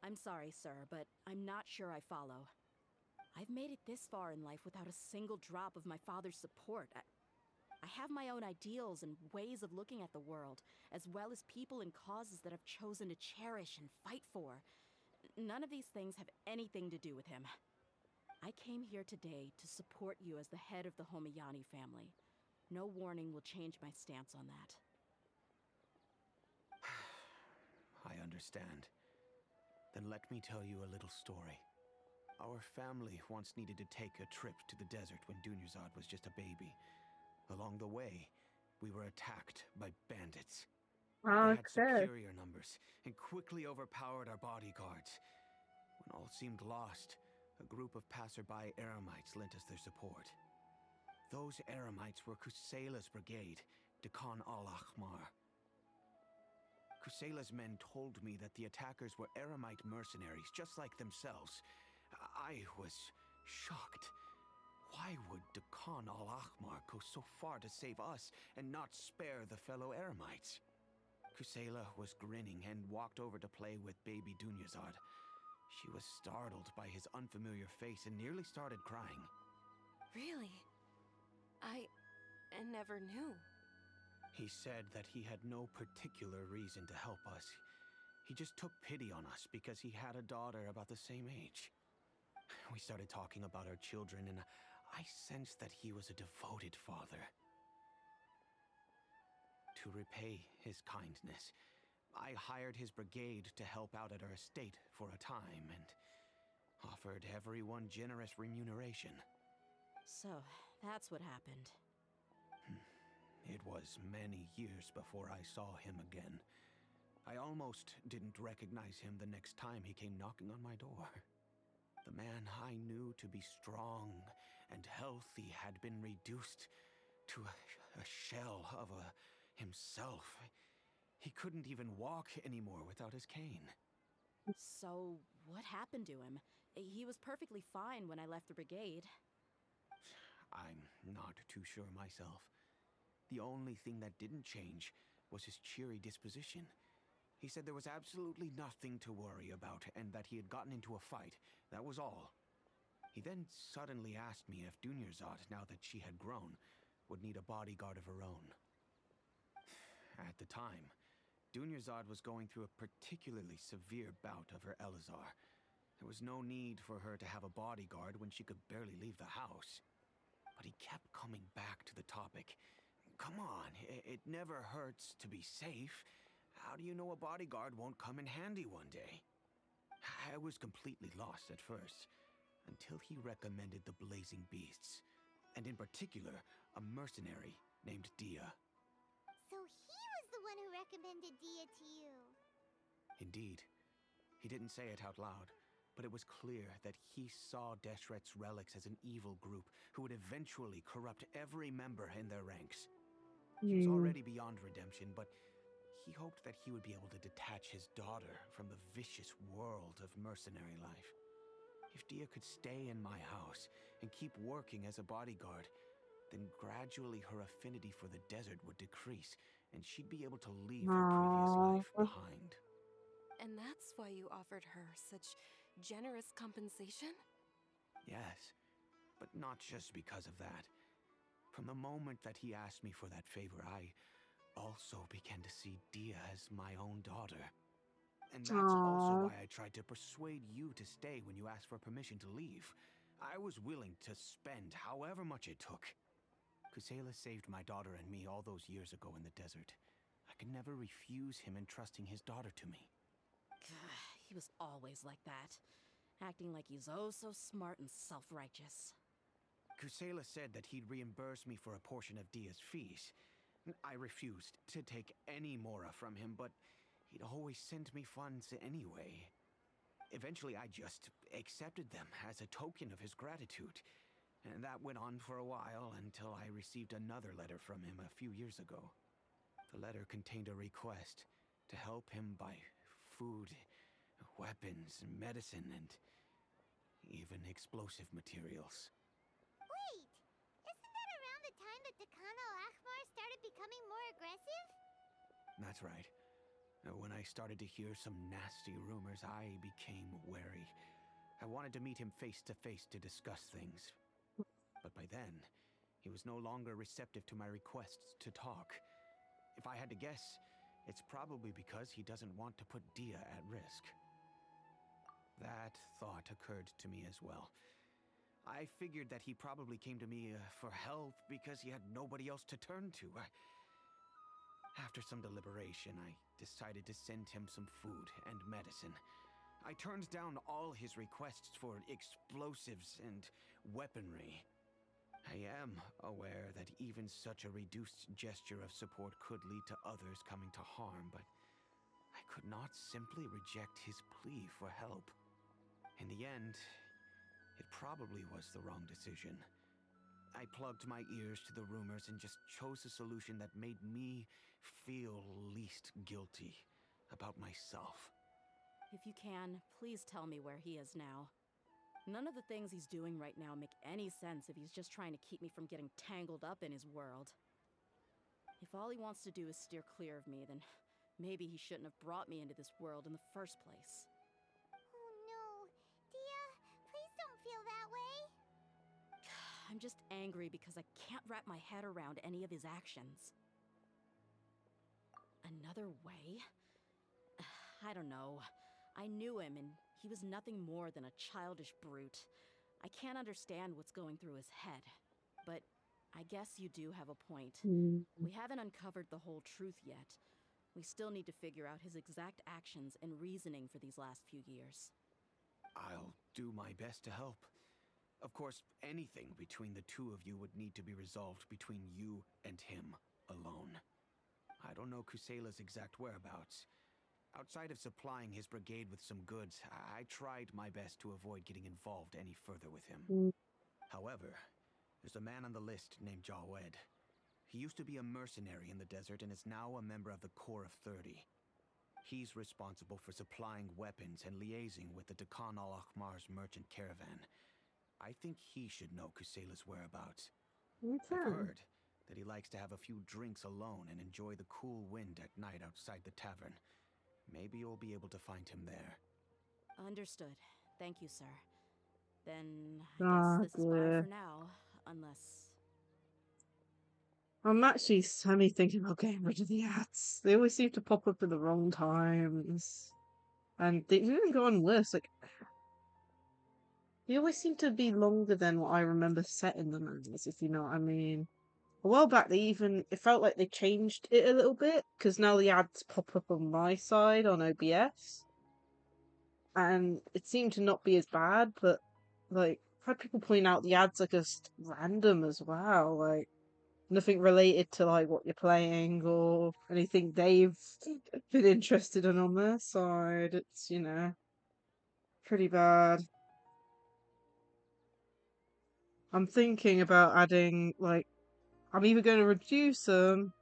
I'm sorry, sir, but I'm not sure I follow. I've made it this far in life without a single drop of my father's support. I have my own ideals and ways of looking at the world, as well as people and causes that I've chosen to cherish and fight for. None of these things have anything to do with him. I came here today to support you as the head of the Homiyani family. No warning will change my stance on that. I understand. Then let me tell you a little story. Our family once needed to take a trip to the desert when Dunyazad was just a baby. Along the way, we were attacked by bandits. They had superior numbers and quickly overpowered our bodyguards. When all seemed lost, a group of passerby Eremites lent us their support. Those Eremites were Kusela's brigade, Pt.2. Kusela's men told me that the attackers were Eremite mercenaries, just like themselves. I was shocked. Why would Pt.2 go so far to save us and not spare the fellow Eremites? Kusela was grinning and walked over to play with baby Dunyazad. She was startled by his unfamiliar face and nearly started crying. Really? and never knew. He said that he had no particular reason to help us. He just took pity on us because he had a daughter about the same age. We started talking about our children, and I sensed that he was a devoted father. To repay his kindness, I hired his brigade to help out at our estate for a time and offered everyone generous remuneration. So, that's what happened. It was many years before I saw him again. I almost didn't recognize him the next time he came knocking on my door. The man I knew to be strong and healthy had been reduced to a shell of himself. He couldn't even walk anymore without his cane. So, what happened to him? He was perfectly fine when I left the brigade. I'm not too sure myself. The only thing that didn't change was his cheery disposition. He said there was absolutely nothing to worry about and that he had gotten into a fight. That was all. He then suddenly asked me if Dunyarzad, now that she had grown, would need a bodyguard of her own. At the time, Dunyarzad was going through a particularly severe bout of her Elazar. There was no need for her to have a bodyguard when she could barely leave the house. But he kept coming back to the topic. Come on, it never hurts to be safe. How do you know a bodyguard won't come in handy one day? I was completely lost at first, until he recommended the Blazing Beasts, and in particular, a mercenary named Dehya. So he was the one who recommended Dehya to you. Indeed. He didn't say it out loud, but it was clear that he saw Deshret's relics as an evil group who would eventually corrupt every member in their ranks. He was already beyond redemption, but he hoped that he would be able to detach his daughter from the vicious world of mercenary life. If Dehya could stay in my house and keep working as a bodyguard, then gradually her affinity for the desert would decrease, and she'd be able to leave her previous life behind. And that's why you offered her such generous compensation? Yes, but not just because of that. From the moment that he asked me for that favor, I also began to see Dehya as my own daughter. And that's also why I tried to persuade you to stay when you asked for permission to leave. I was willing to spend however much it took. Kusela saved my daughter and me all those years ago in the desert. I could never refuse him entrusting his daughter to me. He was always like that, acting like he's oh so smart and self-righteous. Kusela said that he'd reimburse me for a portion of Dehya's fees. I refused to take any mora from him, but he'd always send me funds anyway. Eventually, I just accepted them as a token of his gratitude. And that went on for a while until I received another letter from him a few years ago. The letter contained a request to help him buy food, weapons, medicine, and even explosive materials. Wait, isn't that around the time that the Khan al-Ahmar started becoming more aggressive? That's right. When I started to hear some nasty rumors, I became wary. I wanted to meet him face to face to discuss things. But by then, he was no longer receptive to my requests to talk. If I had to guess, it's probably because he doesn't want to put Dehya at risk. That thought occurred to me as well. I figured that he probably came to me for help because he had nobody else to turn to. After some deliberation, I decided to send him some food and medicine. I turned down all his requests for explosives and weaponry. I am aware that even such a reduced gesture of support could lead to others coming to harm, but I could not simply reject his plea for help. In the end, it probably was the wrong decision. I plugged my ears to the rumors and just chose a solution that made me feel least guilty about myself. If you can, please tell me where he is now. None of the things he's doing right now make any sense if he's just trying to keep me from getting tangled up in his world. If all he wants to do is steer clear of me, then maybe he shouldn't have brought me into this world in the first place. Oh no, Dehya, please don't feel that way. I'm just angry because I can't wrap my head around any of his actions. Another way? I don't know. I knew him, and he was nothing more than a childish brute. I can't understand what's going through his head. But I guess you do have a point. We haven't uncovered the whole truth yet. We still need to figure out his exact actions and reasoning for these last few years. I'll do my best to help. Of course, anything between the two of you would need to be resolved between you and him alone. I don't know Kusela's exact whereabouts. Outside of supplying his brigade with some goods, I tried my best to avoid getting involved any further with him. However, there's a man on the list named Jawed. He used to be a mercenary in the desert and is now a member of the Corps of 30. He's responsible for supplying weapons and liaising with the Dakan al-Akhmar's merchant caravan. I think he should know Kusela's whereabouts. Okay. I've heard that he likes to have a few drinks alone and enjoy the cool wind at night outside the tavern. Maybe you'll be able to find him there. Understood. Thank you, sir. Then Ah, I guess this is bye for now, unless... I'm actually semi-thinking about getting rid of the ads. They always seem to pop up at the wrong times. And they didn't go on lists. Like, they always seem to be longer than what I remember setting them as, if you know what I mean. A while back, it felt like they changed it a little bit, because now the ads pop up on my side on OBS. And it seemed to not be as bad, but, like, I've had people point out the ads are just random as well, like, nothing related to, like, what you're playing or anything they've been interested in on their side. It's, pretty bad. I'm thinking about adding, like, I'm either going to reduce them,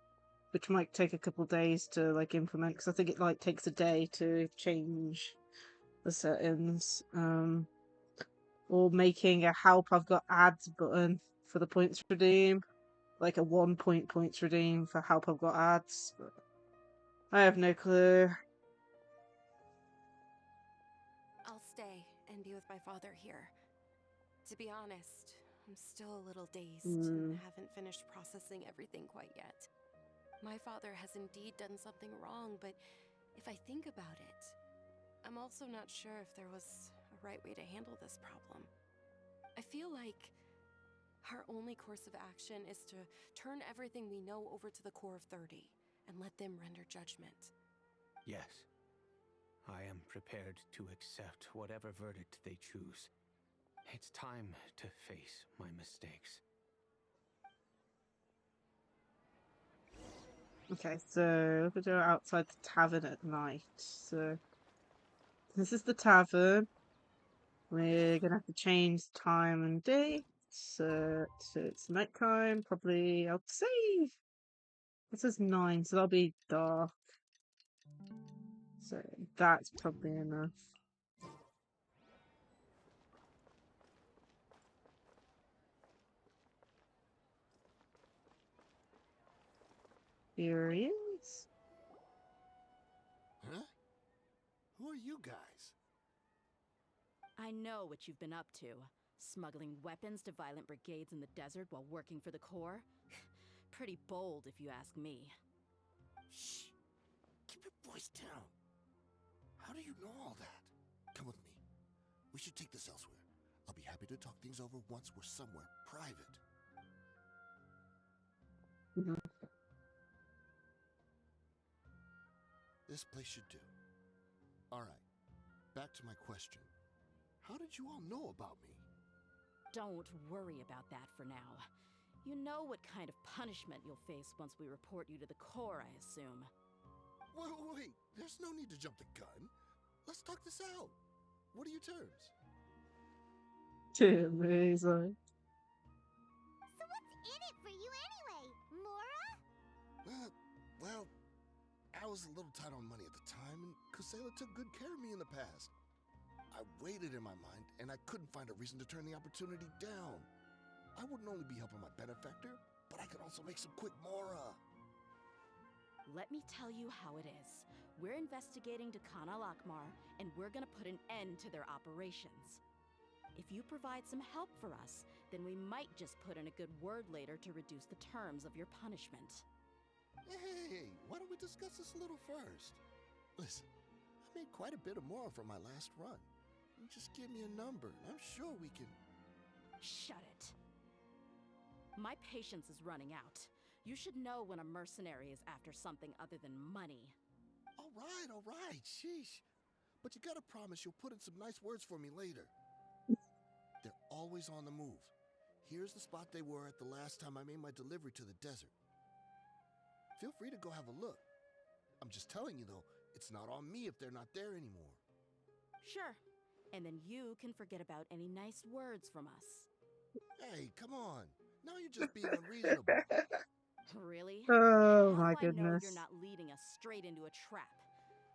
which might take a couple days to, like, implement, because I think it, like, takes a day to change the settings, or making a help I've got ads button for the points redeem, like a 1 point points redeem for help I've got ads, but I have no clue. I'll stay and be with my father here. To be honest, I'm still a little dazed and haven't finished processing everything quite yet. My father has indeed done something wrong, but if I think about it, I'm also not sure if there was a right way to handle this problem. I feel like our only course of action is to turn everything we know over to the Corps of 30 and let them render judgment. Yes. I am prepared to accept whatever verdict they choose. It's time to face my mistakes. Okay, so we'll do it outside the tavern at night. So this is the tavern. We're gonna have to change time and date. So it's nighttime, probably I'll say this is 9, so that'll be dark. So that's probably enough. Here he is. Huh? Who are you guys? I know what you've been up to. Smuggling weapons to violent brigades in the desert while working for the Corps? Pretty bold, if you ask me. Shh! Keep your voice down. How do you know all that? Come with me. We should take this elsewhere. I'll be happy to talk things over once we're somewhere private. This place should do. Alright, back to my question. How did you all know about me? Don't worry about that for now. You know what kind of punishment you'll face once we report you to the Corps, I assume. Wait, there's no need to jump the gun. Let's talk this out. What are your terms? Amazing. So what's in it for you anyway, Mora? Well, I was a little tight on money at the time, and Kusela took good care of me in the past. I weighed it in my mind, and I couldn't find a reason to turn the opportunity down. I wouldn't only be helping my benefactor, but I could also make some quick Mora. Let me tell you how it is. We're investigating Dakan al-Akhmar, and we're gonna put an end to their operations. If you provide some help for us, then we might just put in a good word later to reduce the terms of your punishment. Hey, why don't we discuss this a little first? Listen, I made quite a bit of more from my last run. You just give me a number, and I'm sure we can... Shut it. My patience is running out. You should know when a mercenary is after something other than money. All right, sheesh. But you gotta promise you'll put in some nice words for me later. They're always on the move. Here's the spot they were at the last time I made my delivery to the desert. Feel free to go have a look. I'm just telling you though, it's not on me if they're not there anymore. Sure. And then you can forget about any nice words from us. Hey, come on. Now you're just being unreasonable. Really? Oh How my do I know goodness. you're not leading us straight into a trap?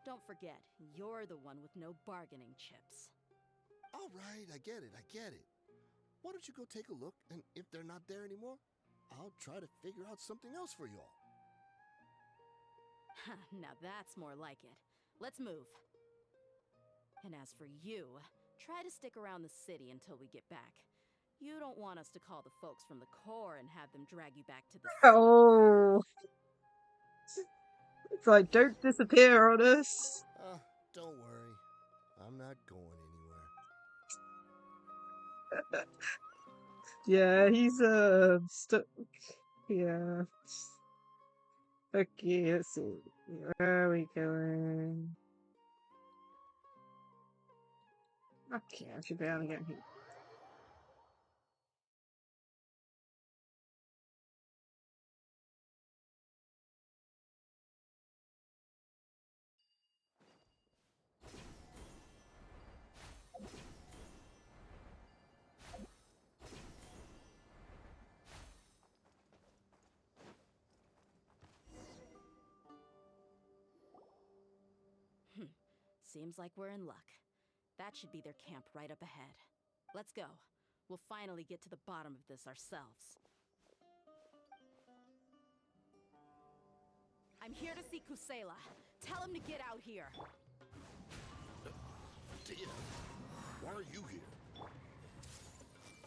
Don't forget, you're the one with no bargaining chips. All right, I get it. Why don't you go take a look, and if they're not there anymore, I'll try to figure out something else for y'all. Now that's more like it. Let's move. And as for you, try to stick around the city until we get back. You don't want us to call the folks from the Corps and have them drag you back to the city. Oh. It's like, don't disappear on us. Don't worry. I'm not going anywhere. Yeah, he's stuck. Yeah. Okay, let's see. Where are we going? Okay, I should be able to get here. Seems like we're in luck. That should be their camp right up ahead. Let's go. We'll finally get to the bottom of this ourselves. I'm here to see Kusela. Tell him to get out here. Dehya, why are you here?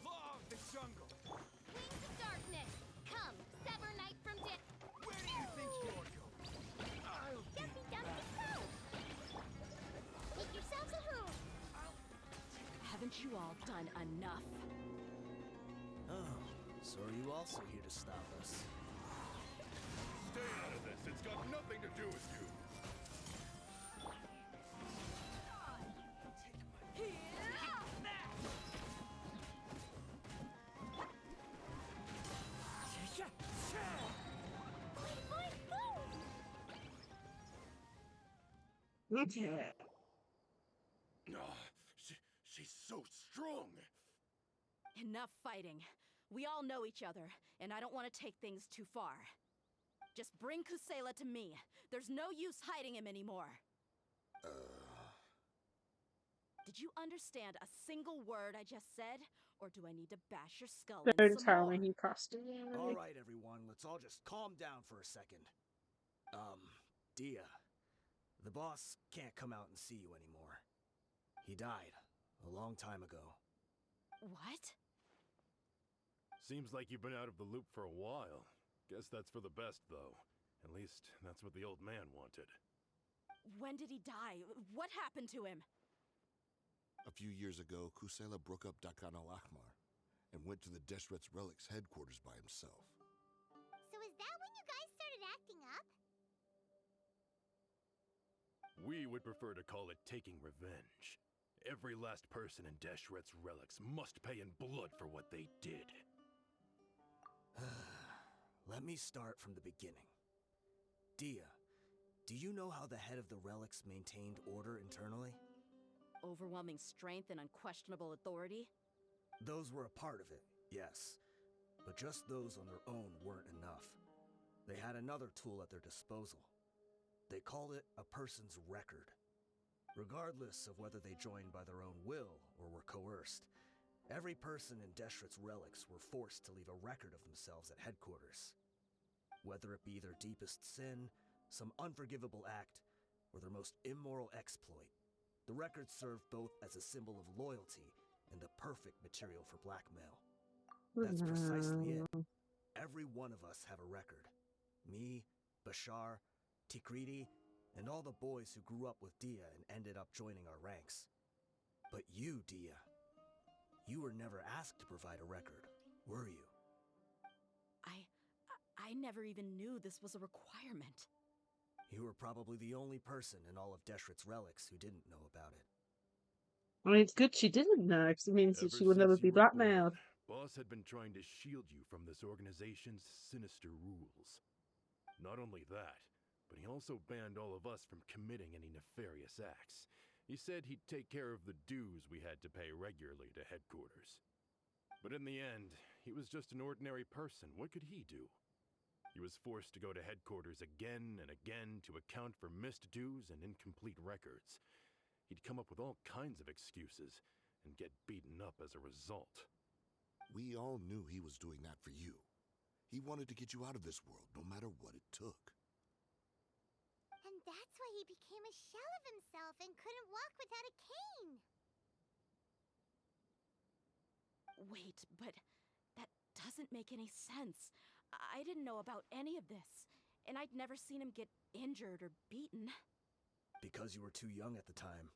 Law of the jungle! Wings of darkness, come, sever night from day. Where do you think you're going? I'll Dumpy, dumpy, go! Make yourselves a room. Haven't you all done enough? Oh, so are you also here to stop us? stay out of this. It's got nothing to do with you. Okay. She's so strong. Enough fighting. We all know each other, and I don't want to take things too far. Just bring Kusela to me. There's no use hiding him anymore. Did you understand a single word I just said? Or do I need to bash your skull in Don't some tell more? me he crossed it. All right, everyone, let's all just calm down for a second. Dehya, the boss can't come out and see you anymore. He died a long time ago. What? Seems like you've been out of the loop for a while. Guess that's for the best, though. At least, that's what the old man wanted. When did he die? What happened to him? A few years ago, Kusela broke up Dakan al-Ahmar and went to the Deshret's Relics headquarters by himself. So is that when you guys started acting up? We would prefer to call it taking revenge. Every last person in Deshret's Relics must pay in blood for what they did. Let me start from the beginning. Dehya, do you know how the head of the Relics maintained order internally? Overwhelming strength and unquestionable authority? Those were a part of it, yes. But just those on their own weren't enough. They had another tool at their disposal. They called it a person's record. Regardless of whether they joined by their own will or were coerced, every person in Deshret's Relics were forced to leave a record of themselves at headquarters. Whether it be their deepest sin, some unforgivable act, or their most immoral exploit, the record served both as a symbol of loyalty and the perfect material for blackmail. That's precisely it. Every one of us have a record. Me, Bashar, Tikriti, and all the boys who grew up with Dehya and ended up joining our ranks. But you, Dehya, you were never asked to provide a record, were you? I never even knew this was a requirement. You were probably the only person in all of Deshret's relics who didn't know about it. I mean, it's good she didn't know, because it means that Ever she would since never you be were blackmailed. born, Boss had been trying to shield you from this organization's sinister rules. Not only that, but he also banned all of us from committing any nefarious acts. He said he'd take care of the dues we had to pay regularly to headquarters. But in the end, he was just an ordinary person. What could he do? He was forced to go to headquarters again and again to account for missed dues and incomplete records. He'd come up with all kinds of excuses and get beaten up as a result. We all knew he was doing that for you. He wanted to get you out of this world, no matter what it took. And that's why he became a shell of himself and couldn't walk without a cane. Wait, but that doesn't make any sense. I didn't know about any of this, and I'd never seen him get injured or beaten. Because you were too young at the time.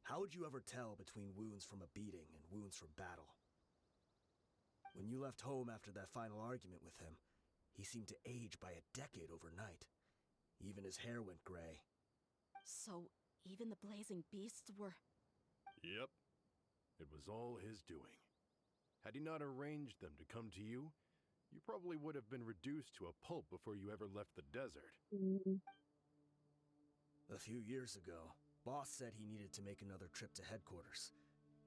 How would you ever tell between wounds from a beating and wounds from battle? When you left home after that final argument with him, he seemed to age by a decade overnight. Even his hair went gray. So, even the blazing beasts were... Yep. It was all his doing. Had he not arranged them to come to you, you probably would have been reduced to a pulp before you ever left the desert. A few years ago, Boss said he needed to make another trip to headquarters.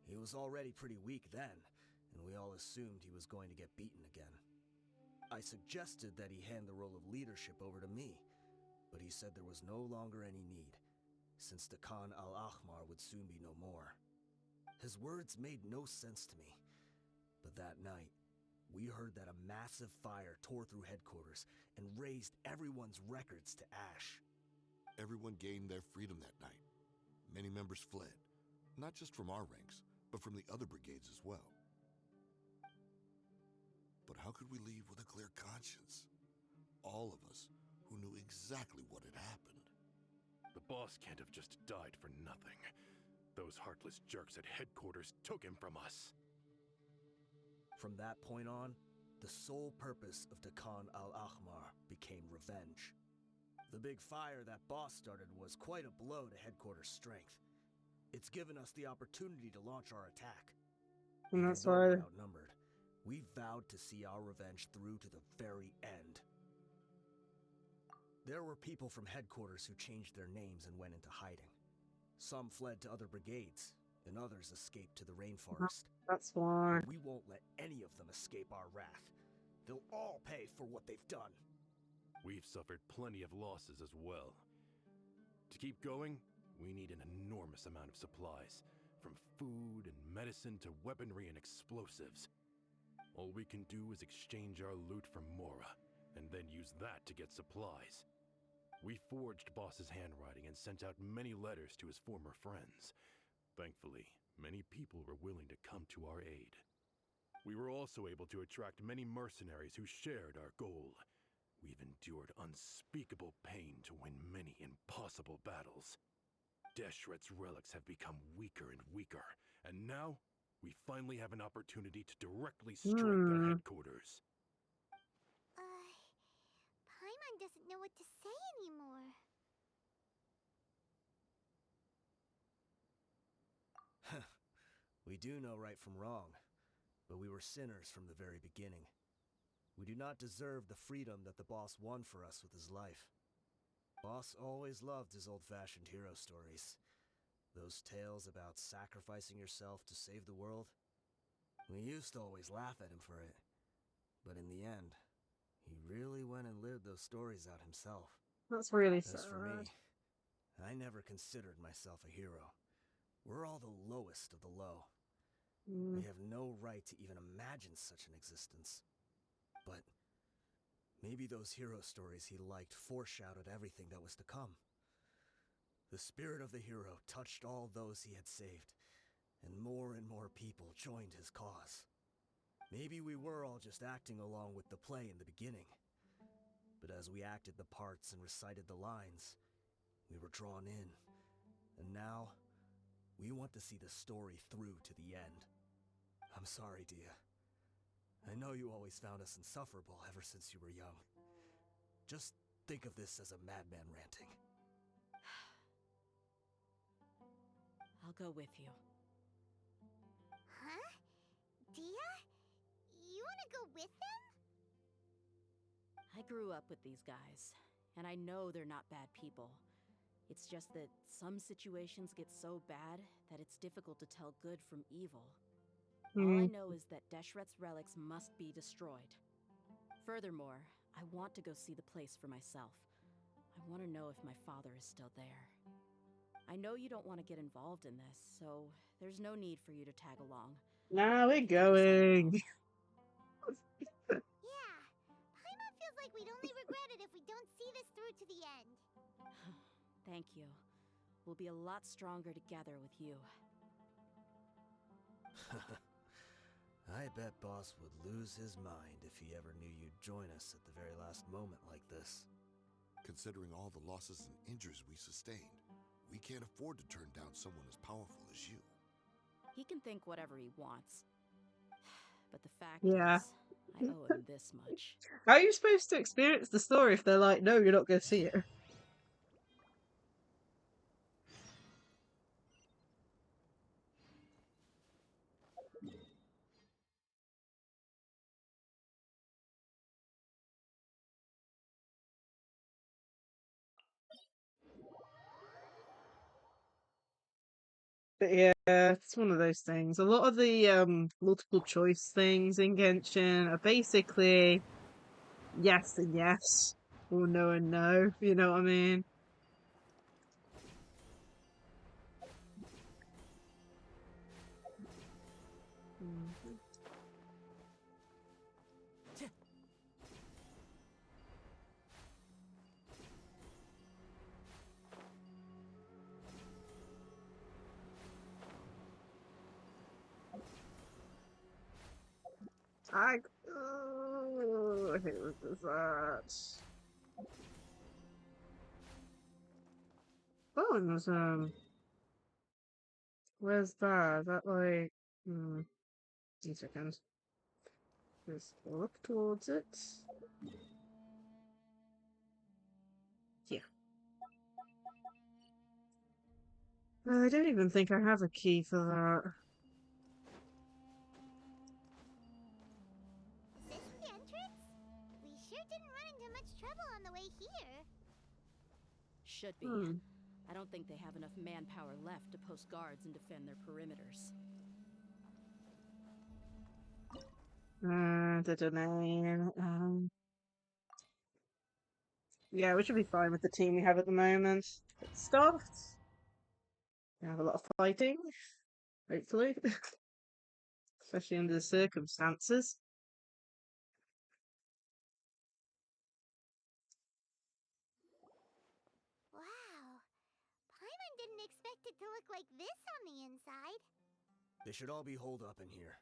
He was already pretty weak then, and we all assumed he was going to get beaten again. I suggested that he hand the role of leadership over to me, but he said there was no longer any need, since the Khan al-Ahmar would soon be no more. His words made no sense to me, but that night, we heard that a massive fire tore through headquarters and razed everyone's records to ash. Everyone gained their freedom that night. Many members fled, not just from our ranks, but from the other brigades as well. But how could we leave with a clear conscience? All of us who knew exactly what had happened. The boss can't have just died for nothing. Those heartless jerks at headquarters took him from us. From that point on, the sole purpose of the Khan al-Ahmar became revenge. The big fire that Boss started was quite a blow to headquarters' strength. It's given us the opportunity to launch our attack. And that's Even though why... we're outnumbered, we vowed to see our revenge through to the very end. There were people from headquarters who changed their names and went into hiding. Some fled to other brigades, and others escaped to the rainforest. That's why... But we won't let any of them escape our wrath. They'll all pay for what they've done. We've suffered plenty of losses as well. To keep going, we need an enormous amount of supplies, from food and medicine to weaponry and explosives. All we can do is exchange our loot from Mora, and then use that to get supplies. We forged Boss's handwriting and sent out many letters to his former friends. Thankfully, many people were willing to come to our aid. We were also able to attract many mercenaries who shared our goal. We've endured unspeakable pain to win many impossible battles. Deshret's relics have become weaker and weaker, and now we finally have an opportunity to directly strike their headquarters. Paimon doesn't know what to say anymore. We do know right from wrong, but we were sinners from the very beginning. We do not deserve the freedom that the boss won for us with his life. Boss always loved his old-fashioned hero stories. Those tales about sacrificing yourself to save the world. We used to always laugh at him for it. But in the end, he really went and lived those stories out himself. That's really sad. As for me, I never considered myself a hero. We're all the lowest of the low. We have no right to even imagine such an existence. But maybe those hero stories he liked foreshadowed everything that was to come. The spirit of the hero touched all those he had saved, and more people joined his cause. Maybe we were all just acting along with the play in the beginning. But as we acted the parts and recited the lines, we were drawn in. And now, we want to see the story through to the end. I'm sorry, Dehya. I know you always found us insufferable ever since you were young. Just think of this as a madman ranting. I'll go with you. Huh? Dehya? You wanna go with them? I grew up with these guys, and I know they're not bad people. It's just that some situations get so bad that it's difficult to tell good from evil. All I know is that Deshret's relics must be destroyed. Furthermore, I want to go see the place for myself. I want to know if my father is still there. I know you don't want to get involved in this, so there's no need for you to tag along. Now we're going. Yeah. Paimon feels like we'd only regret it if we don't see this through to the end. Thank you. We'll be a lot stronger together with you. I bet Boss would lose his mind if he ever knew you'd join us at the very last moment like this. Considering all the losses and injuries we sustained, we can't afford to turn down someone as powerful as you. He can think whatever he wants. But the fact Yeah. is, I owe him this much. How are you supposed to experience the story if they're like, no, you're not going to see it? But yeah, it's one of those things. A lot of the multiple choice things in Genshin are basically yes and yes, or no and no. You know what I mean? Mhm. I hate what is that. Oh, and there's where's that? Is that like 2 seconds. Just look towards it. Yeah. I don't even think I have a key for that. Is this the entrance? We sure didn't run into much trouble on the way here. Should be. I don't think they have enough manpower left to post guards and defend their perimeters. Don't know. Yeah, we should be fine with the team we have at the moment. It's stuffed. We have a lot of fighting, hopefully. Especially under the circumstances. Wow. Paimon didn't expect it to look like this on the inside. They should all be holed up in here.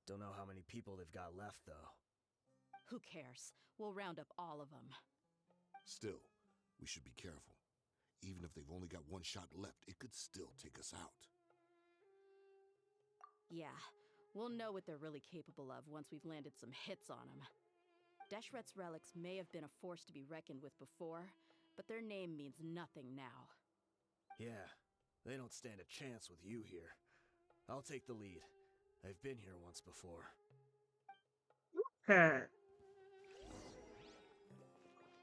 Don't know how many people they've got left, though. Who cares? We'll round up all of them. Still, we should be careful. Even if they've only got one shot left, it could still take us out. Yeah, we'll know what they're really capable of once we've landed some hits on them. Deshret's relics may have been a force to be reckoned with before, but their name means nothing now. Yeah, they don't stand a chance with you here. I'll take the lead. I've been here once before. Okay.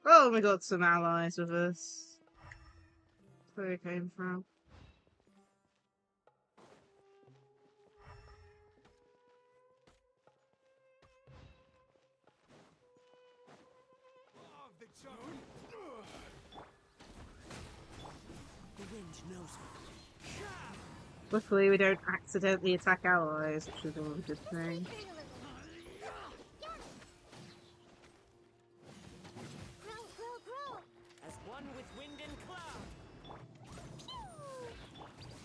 Oh, we got some allies with us. That's where it came from. The wind knows me. Luckily, we don't accidentally attack allies, which is all a good thing. Grow. As one with wind and cloud. Pew!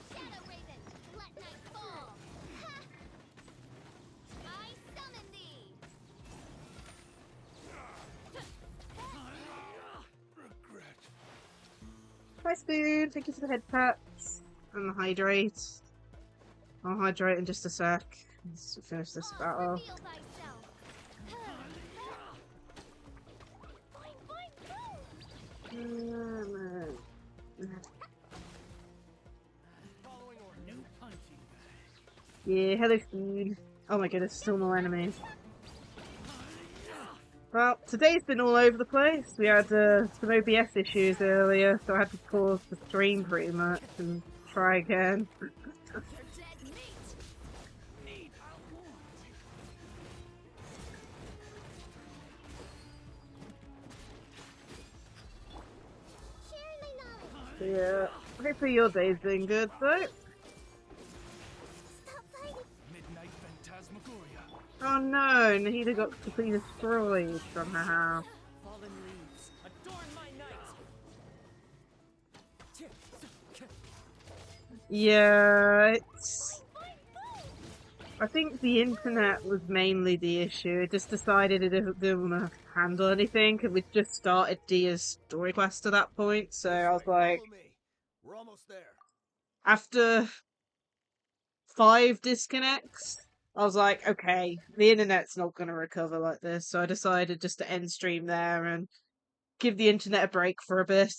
Shadow Raven, let night fall. Hi, Spoon. Thank you for the head pats and the hydrate. I'll hydrate in just a sec. Let's finish this battle. Reveal thyself. Yeah, hello, Spoon. Oh my goodness, still more enemies. Well, today's been all over the place. We had some OBS issues earlier, so I had to pause the stream pretty much and try again. Yeah, hopefully your day's been good though. Midnight Phantasmagoria. Oh no, Nahida got completely destroyed somehow. Fallen leaves, adorn my night. Yeah, I think the internet was mainly the issue. It just decided it didn't want to handle anything, and we just started Dia's story quest at that point, so I was like, Follow me. We're almost there. after 5 disconnects, I was like, okay, the internet's not going to recover like this, so I decided just to end stream there and give the internet a break for a bit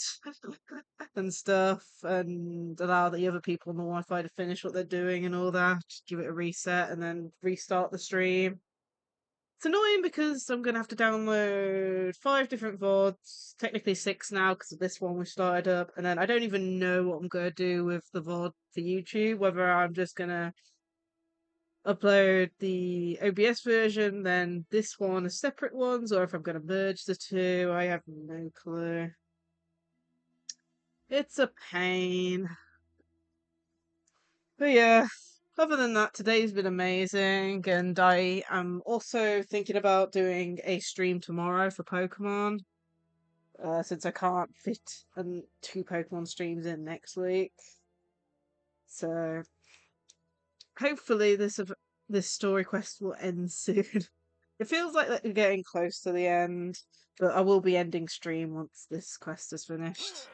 and stuff, and allow the other people on the Wi-Fi to finish what they're doing and all that, give it a reset, and then restart the stream. It's annoying because I'm going to have to download 5 different VODs, technically 6 now because of this one we started up, and then I don't even know what I'm going to do with the VOD for YouTube, whether I'm just going to upload the OBS version, then this one as separate ones, or if I'm going to merge the two. I have no clue. It's a pain. But yeah, other than that, today's been amazing, and I am also thinking about doing a stream tomorrow for Pokemon, since I can't fit 2 Pokemon streams in next week. So hopefully this story quest will end soon. It feels like we're getting close to the end, but I will be ending stream once this quest is finished.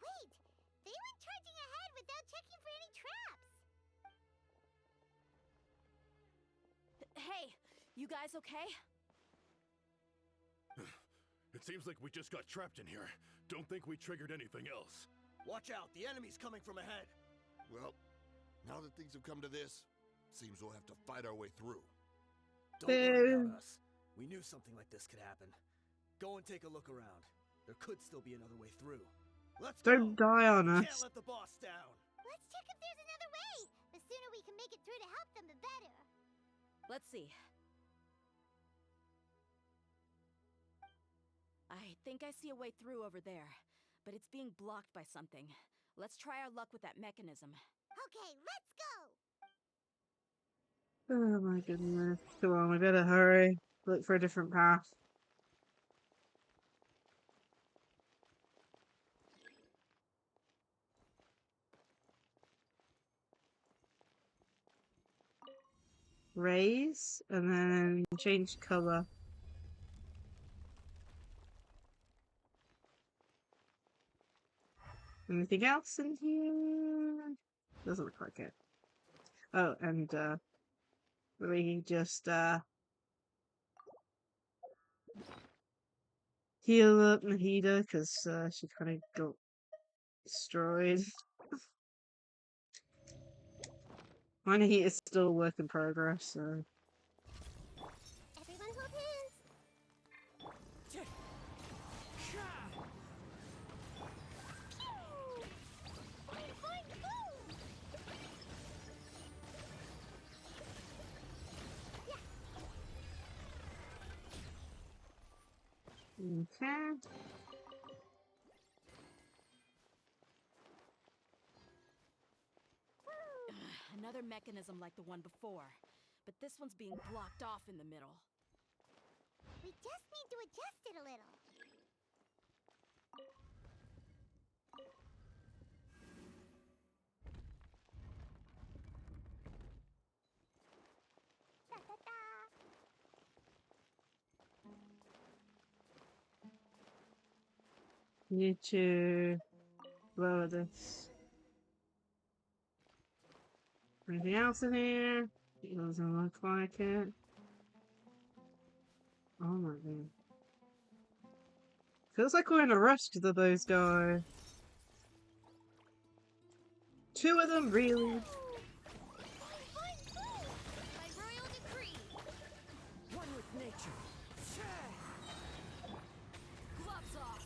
Wait, they went charging ahead without checking for any traps. Hey, you guys okay? It seems like we just got trapped in here. Don't think we triggered anything else. Watch out, the enemy's coming from ahead. Well, now that things have come to this, seems we'll have to fight our way through. Don't worry about us. We knew something like this could happen. Go and take a look around. There could still be another way through. Let's Don't go. die on Can't us. let the boss down. Let's check if there's another way. The sooner we can make it through to help them, the better. Let's see. I think I see a way through over there, but it's being blocked by something. Let's try our luck with that mechanism. Okay, let's go. Oh my goodness. Come on, we better hurry. Look for a different path. Raise, and then change color. Anything else in here? Doesn't look like it. Oh, and we just heal up Nahida because she kind of got destroyed. My Nahida is still a work in progress, so. Everyone hold hands. Okay. Another mechanism like the one before, but this one's being blocked off in the middle. We just need to adjust it a little. Da, da, da. Need to lower this. Anything else in here? It doesn't look like it. Oh my god. Feels like we're in a rush to those guys. 2 of them, really? By royal decree. One with nature. Gloves off.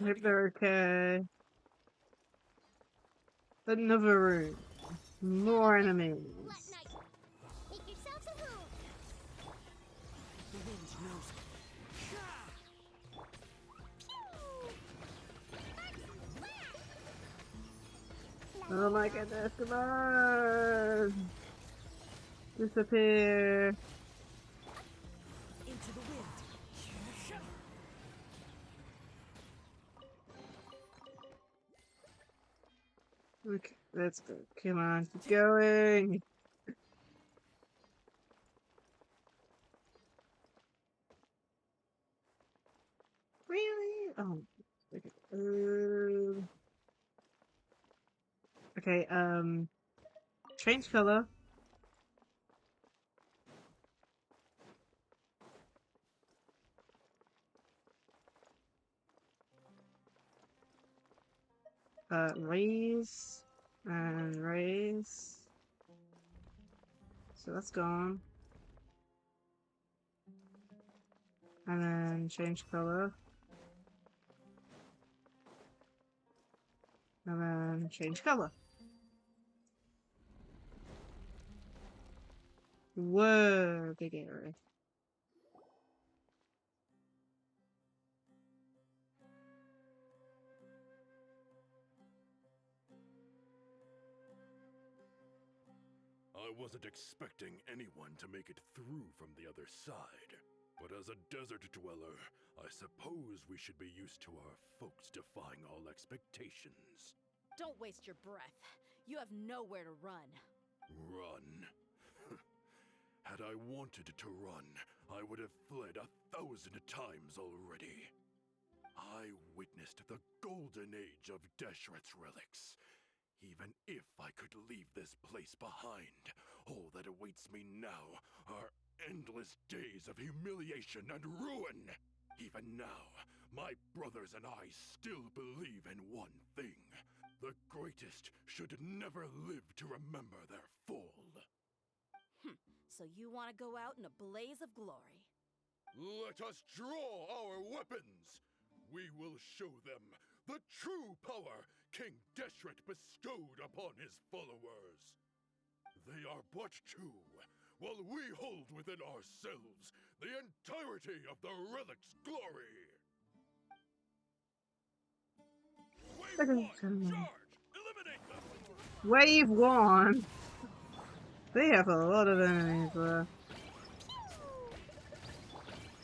I hope they're okay. Another room. More enemies. Black Knight, make yourselves a home. The wind knows it. Oh my goodness, come on! Disappear! Into the wind. Okay, let's go. Come on, keep going! Really? Oh, okay. Okay, change color. Raise and raise. So that's gone. And then change color. And then change color. Whoa, big area. I wasn't expecting anyone to make it through from the other side. But as a desert dweller, I suppose we should be used to our folks defying all expectations. Don't waste your breath. You have nowhere to run. Run? Had I wanted to run, I would have fled 1,000 times already. I witnessed the golden age of Deshret's relics. Even if I could leave this place behind, all that awaits me now are endless days of humiliation and ruin. Even now, my brothers and I still believe in one thing. The greatest should never live to remember their fall. So you want to go out in a blaze of glory? Let us draw our weapons! We will show them the true power King Deshret bestowed upon his followers. They are but 2, while we hold within ourselves the entirety of the relic's glory. Wave 1, charge! Eliminate them! Wave 1! They have a lot of enemies there.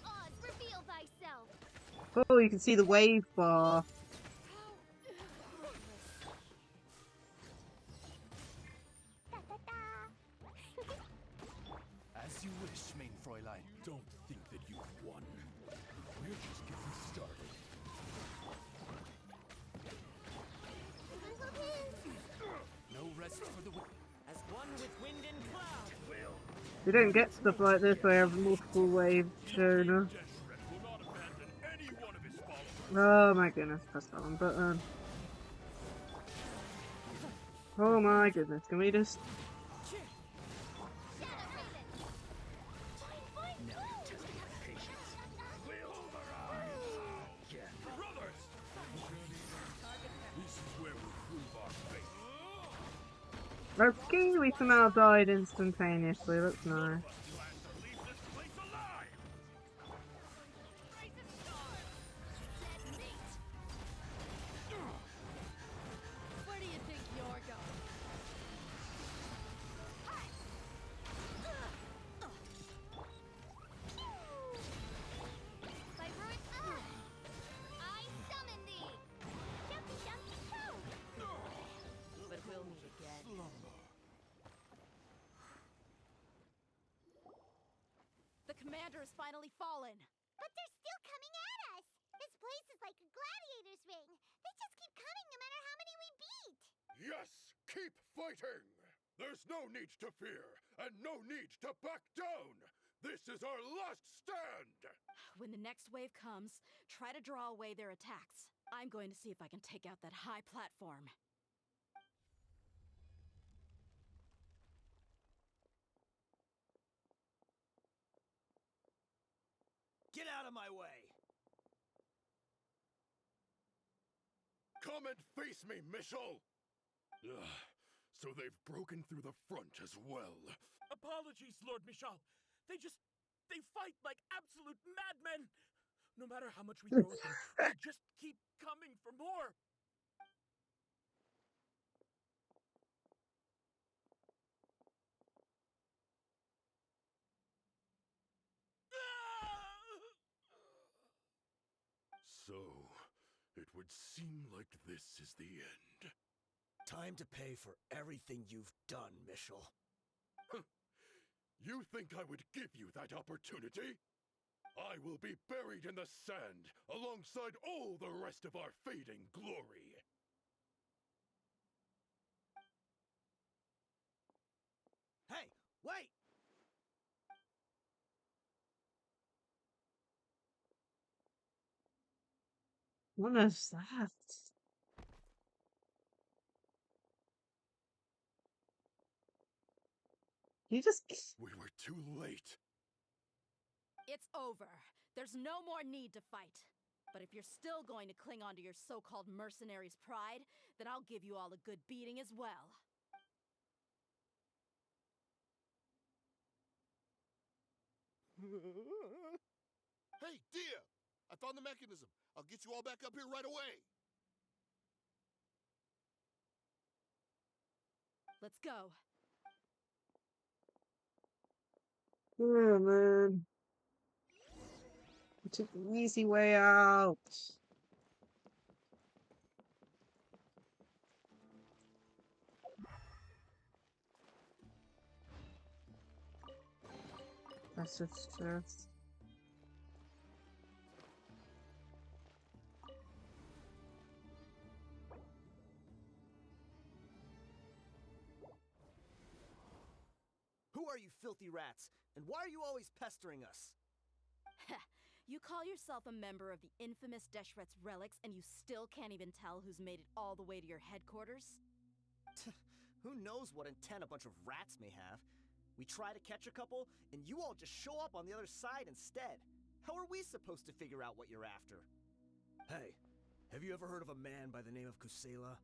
Oz, reveal thyself. Oh, you can see the wave bar. As you wish, main Fräulein. Don't think that you've won. We're just getting started. No rest for the wind. As one with wind and cloud. You don't get stuff like this where you have multiple waves shown up. Deshret will not abandon any one of his followers. Oh my goodness, press that one button. Oh my goodness, can we just... Brothers! This is where we prove our faith. Okay, we somehow died instantaneously, that's nice. You have to leave this place alive! Where do you think you're going? By ruin, I summon thee. Jumpy, jumpy, commander has finally fallen. But they're still coming at us! This place is like a gladiator's ring. They just keep coming no matter how many we beat! Yes, keep fighting! There's no need to fear, and no need to back down! This is our last stand! When the next wave comes, try to draw away their attacks. I'm going to see if I can take out that high platform. Get out of my way! Come and face me, Michel! So they've broken through the front as well. Apologies, Lord Michal. They fight like absolute madmen. No matter how much we throw at them, they just keep coming for more. So, it would seem like this is the end. Time to pay for everything you've done, Michel. You think I would give you that opportunity? I will be buried in the sand alongside all the rest of our fading glory. Hey, wait! What is that? You just. We were too late. It's over. There's no more need to fight. But if you're still going to cling on to your so-called mercenary's pride, then I'll give you all a good beating as well. Hey, Dehya! I found the mechanism. I'll get you all back up here right away. Let's go. Yeah, man. We took the easy way out. That's just stress. Who are you filthy rats? And why are you always pestering us? You call yourself a member of the infamous Deshret's relics and you still can't even tell who's made it all the way to your headquarters? Who knows what intent a bunch of rats may have? We try to catch a couple, and you all just show up on the other side instead. How are we supposed to figure out what you're after? Hey, have you ever heard of a man by the name of Kusela?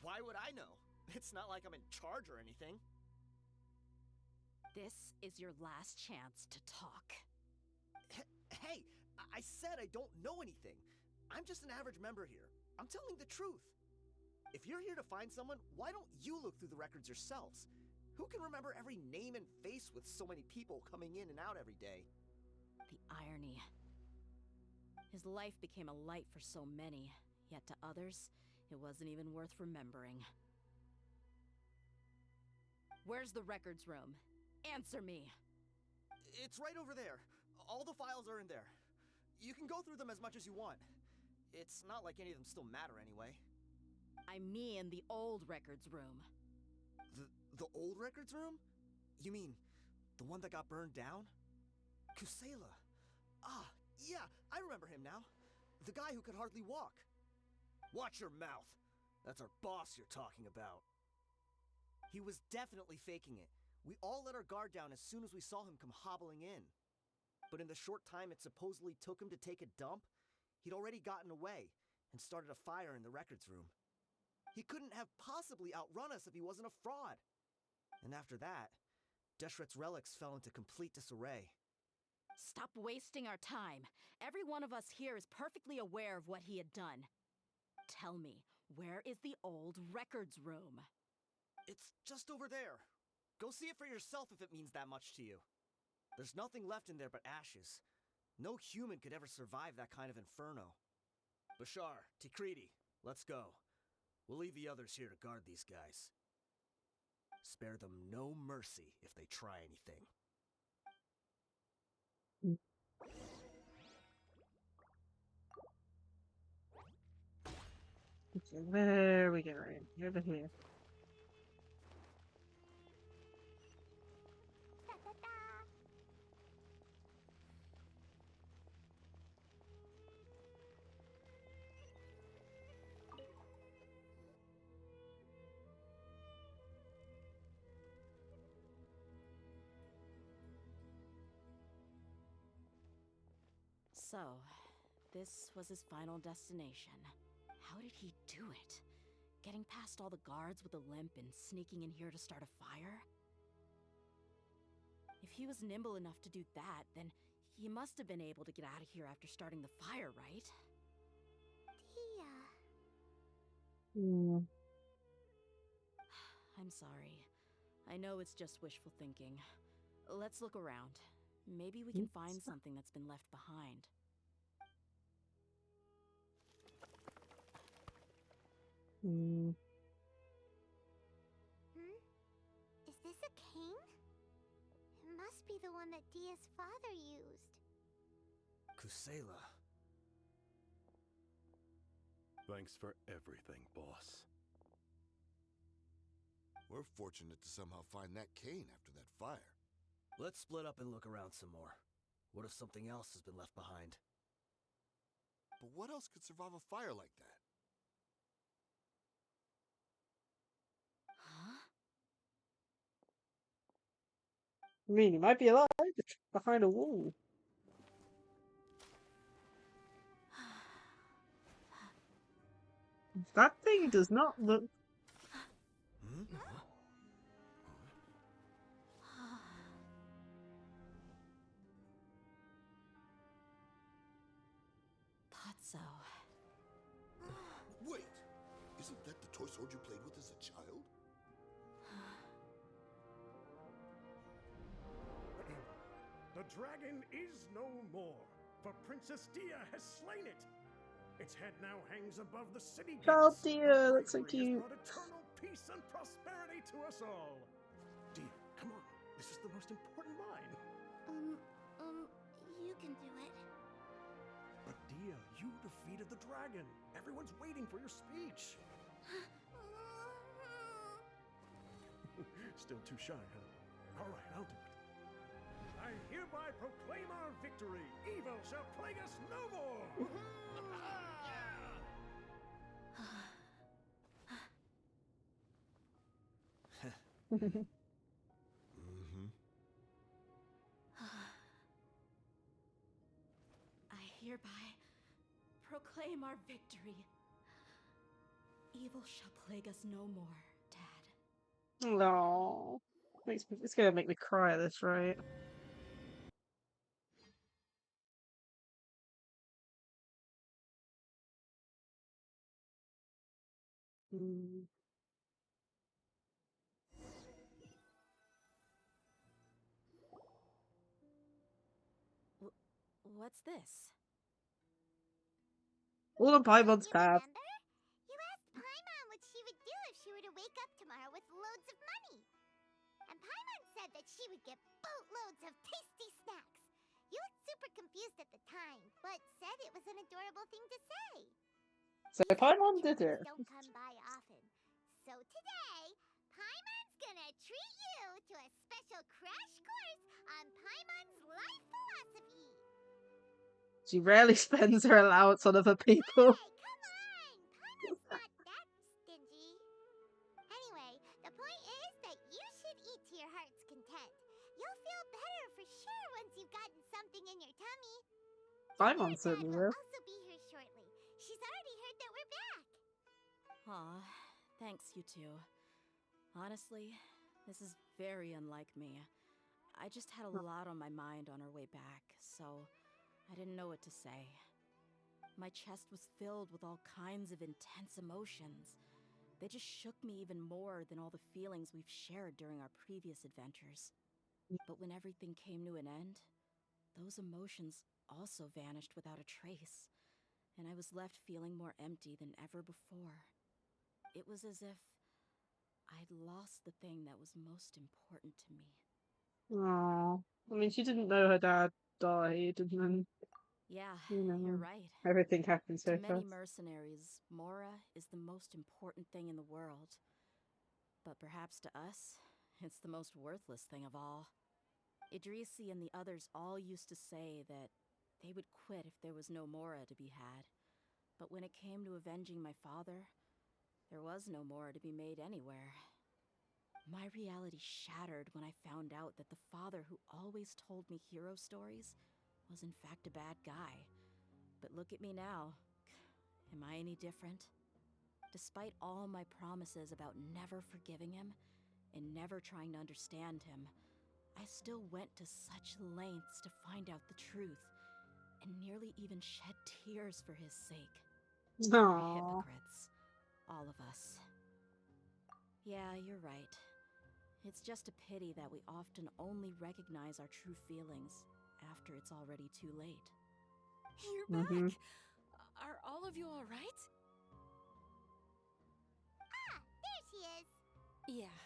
Why would I know? It's not like I'm in charge or anything. This is your last chance to talk. Hey, I said I don't know anything. I'm just an average member here. I'm telling the truth. If you're here to find someone, why don't you look through the records yourselves? Who can remember every name and face with so many people coming in and out every day? The irony. His life became a light for so many, yet to others, it wasn't even worth remembering. Where's the records room? Answer me! It's right over there. All the files are in there. You can go through them as much as you want. It's not like any of them still matter anyway. I mean the old records room. The old records room? You mean the one that got burned down? Kusela. Ah, yeah, I remember him now. The guy who could hardly walk. Watch your mouth. That's our boss you're talking about. He was definitely faking it. We all let our guard down as soon as we saw him come hobbling in. But in the short time it supposedly took him to take a dump, he'd already gotten away and started a fire in the records room. He couldn't have possibly outrun us if he wasn't a fraud. And after that, Deshret's relics fell into complete disarray. Stop wasting our time. Every one of us here is perfectly aware of what he had done. Tell me, where is the old records room? It's just over there. Go see it for yourself if it means that much to you. There's nothing left in there but ashes. No human could ever survive that kind of inferno. Bashar, Tikriti, let's go. We'll leave the others here to guard these guys. Spare them no mercy if they try anything. Okay, where are we going? Over here. Da da da. So, this was his final destination. How did he do it? Getting past all the guards with a limp and sneaking in here to start a fire? If he was nimble enough to do that, then he must have been able to get out of here after starting the fire, right? Dehya. Hmm. I'm sorry. I know it's just wishful thinking. Let's look around. Maybe we can find something that's been left behind. Hmm. Is this a cane? It must be the one that Dehya's father used. Kusela. Thanks for everything, boss. We're fortunate to somehow find that cane after that fire. Let's split up and look around some more. What if something else has been left behind? But what else could survive a fire like that? Huh? I mean, he might be alive behind a wall. That thing does not look. Thought so. Wait! Isn't that the toy sword you played with as a child? The dragon is no more, for Princess Dehya has slain it. Its head now hangs above the city gates. Oh dear, that's so Bravery has cute. brought eternal peace and prosperity to us all. Dehya, come on. This is the most important line. You can do it. But Dehya, you defeated the dragon. Everyone's waiting for your speech. Still too shy, huh? All right, I'll do it. I hereby proclaim our victory. Evil shall plague us no more. I hereby proclaim our victory. Evil shall plague us no more, Dad. No, it's gonna make me cry at this rate. Hmm. What's this? All on Paimon's You path. remember? You asked Paimon what she would do if she were to wake up tomorrow with loads of money. And Paimon said that she would get boatloads of tasty snacks. You looked super confused at the time, but said it was an adorable thing to say. So Paimon did it. Don't come by often. So today, Paimon's gonna treat you to a special crash course on Paimon's life philosophy. She rarely spends her allowance on other people. Hey, come on! Paimon's not that stingy. Anyway, the point is that you should eat to your heart's content. You'll feel better for sure once you've gotten something in your tummy. Paimon Dad certainly will will. also be here shortly. She's already heard that we're back. Aw, thanks, you two. Honestly, this is very unlike me. I just had a lot on my mind on our way back, so I didn't know what to say. My chest was filled with all kinds of intense emotions. They just shook me even more than all the feelings we've shared during our previous adventures. But when everything came to an end, those emotions also vanished without a trace, and I was left feeling more empty than ever before. It was as if I'd lost the thing that was most important to me. Aww. I mean, she didn't know her dad died, and then, Yeah, you you're know, right. everything happened To so many fast. mercenaries, Mora is the most important thing in the world. But perhaps to us, it's the most worthless thing of all. Idrisi and the others all used to say that they would quit if there was no Mora to be had. But when it came to avenging my father, there was no Mora to be made anywhere. My reality shattered when I found out that the father who always told me hero stories was in fact a bad guy. But look at me now. Am I any different? Despite all my promises about never forgiving him and never trying to understand him, I still went to such lengths to find out the truth and nearly even shed tears for his sake. We're Aww. hypocrites. All of us. Yeah, you're right. It's just a pity that we often only recognize our true feelings after it's already too late. You're Mm-hmm. back! Are all of you alright? Ah, there she is. Yeah.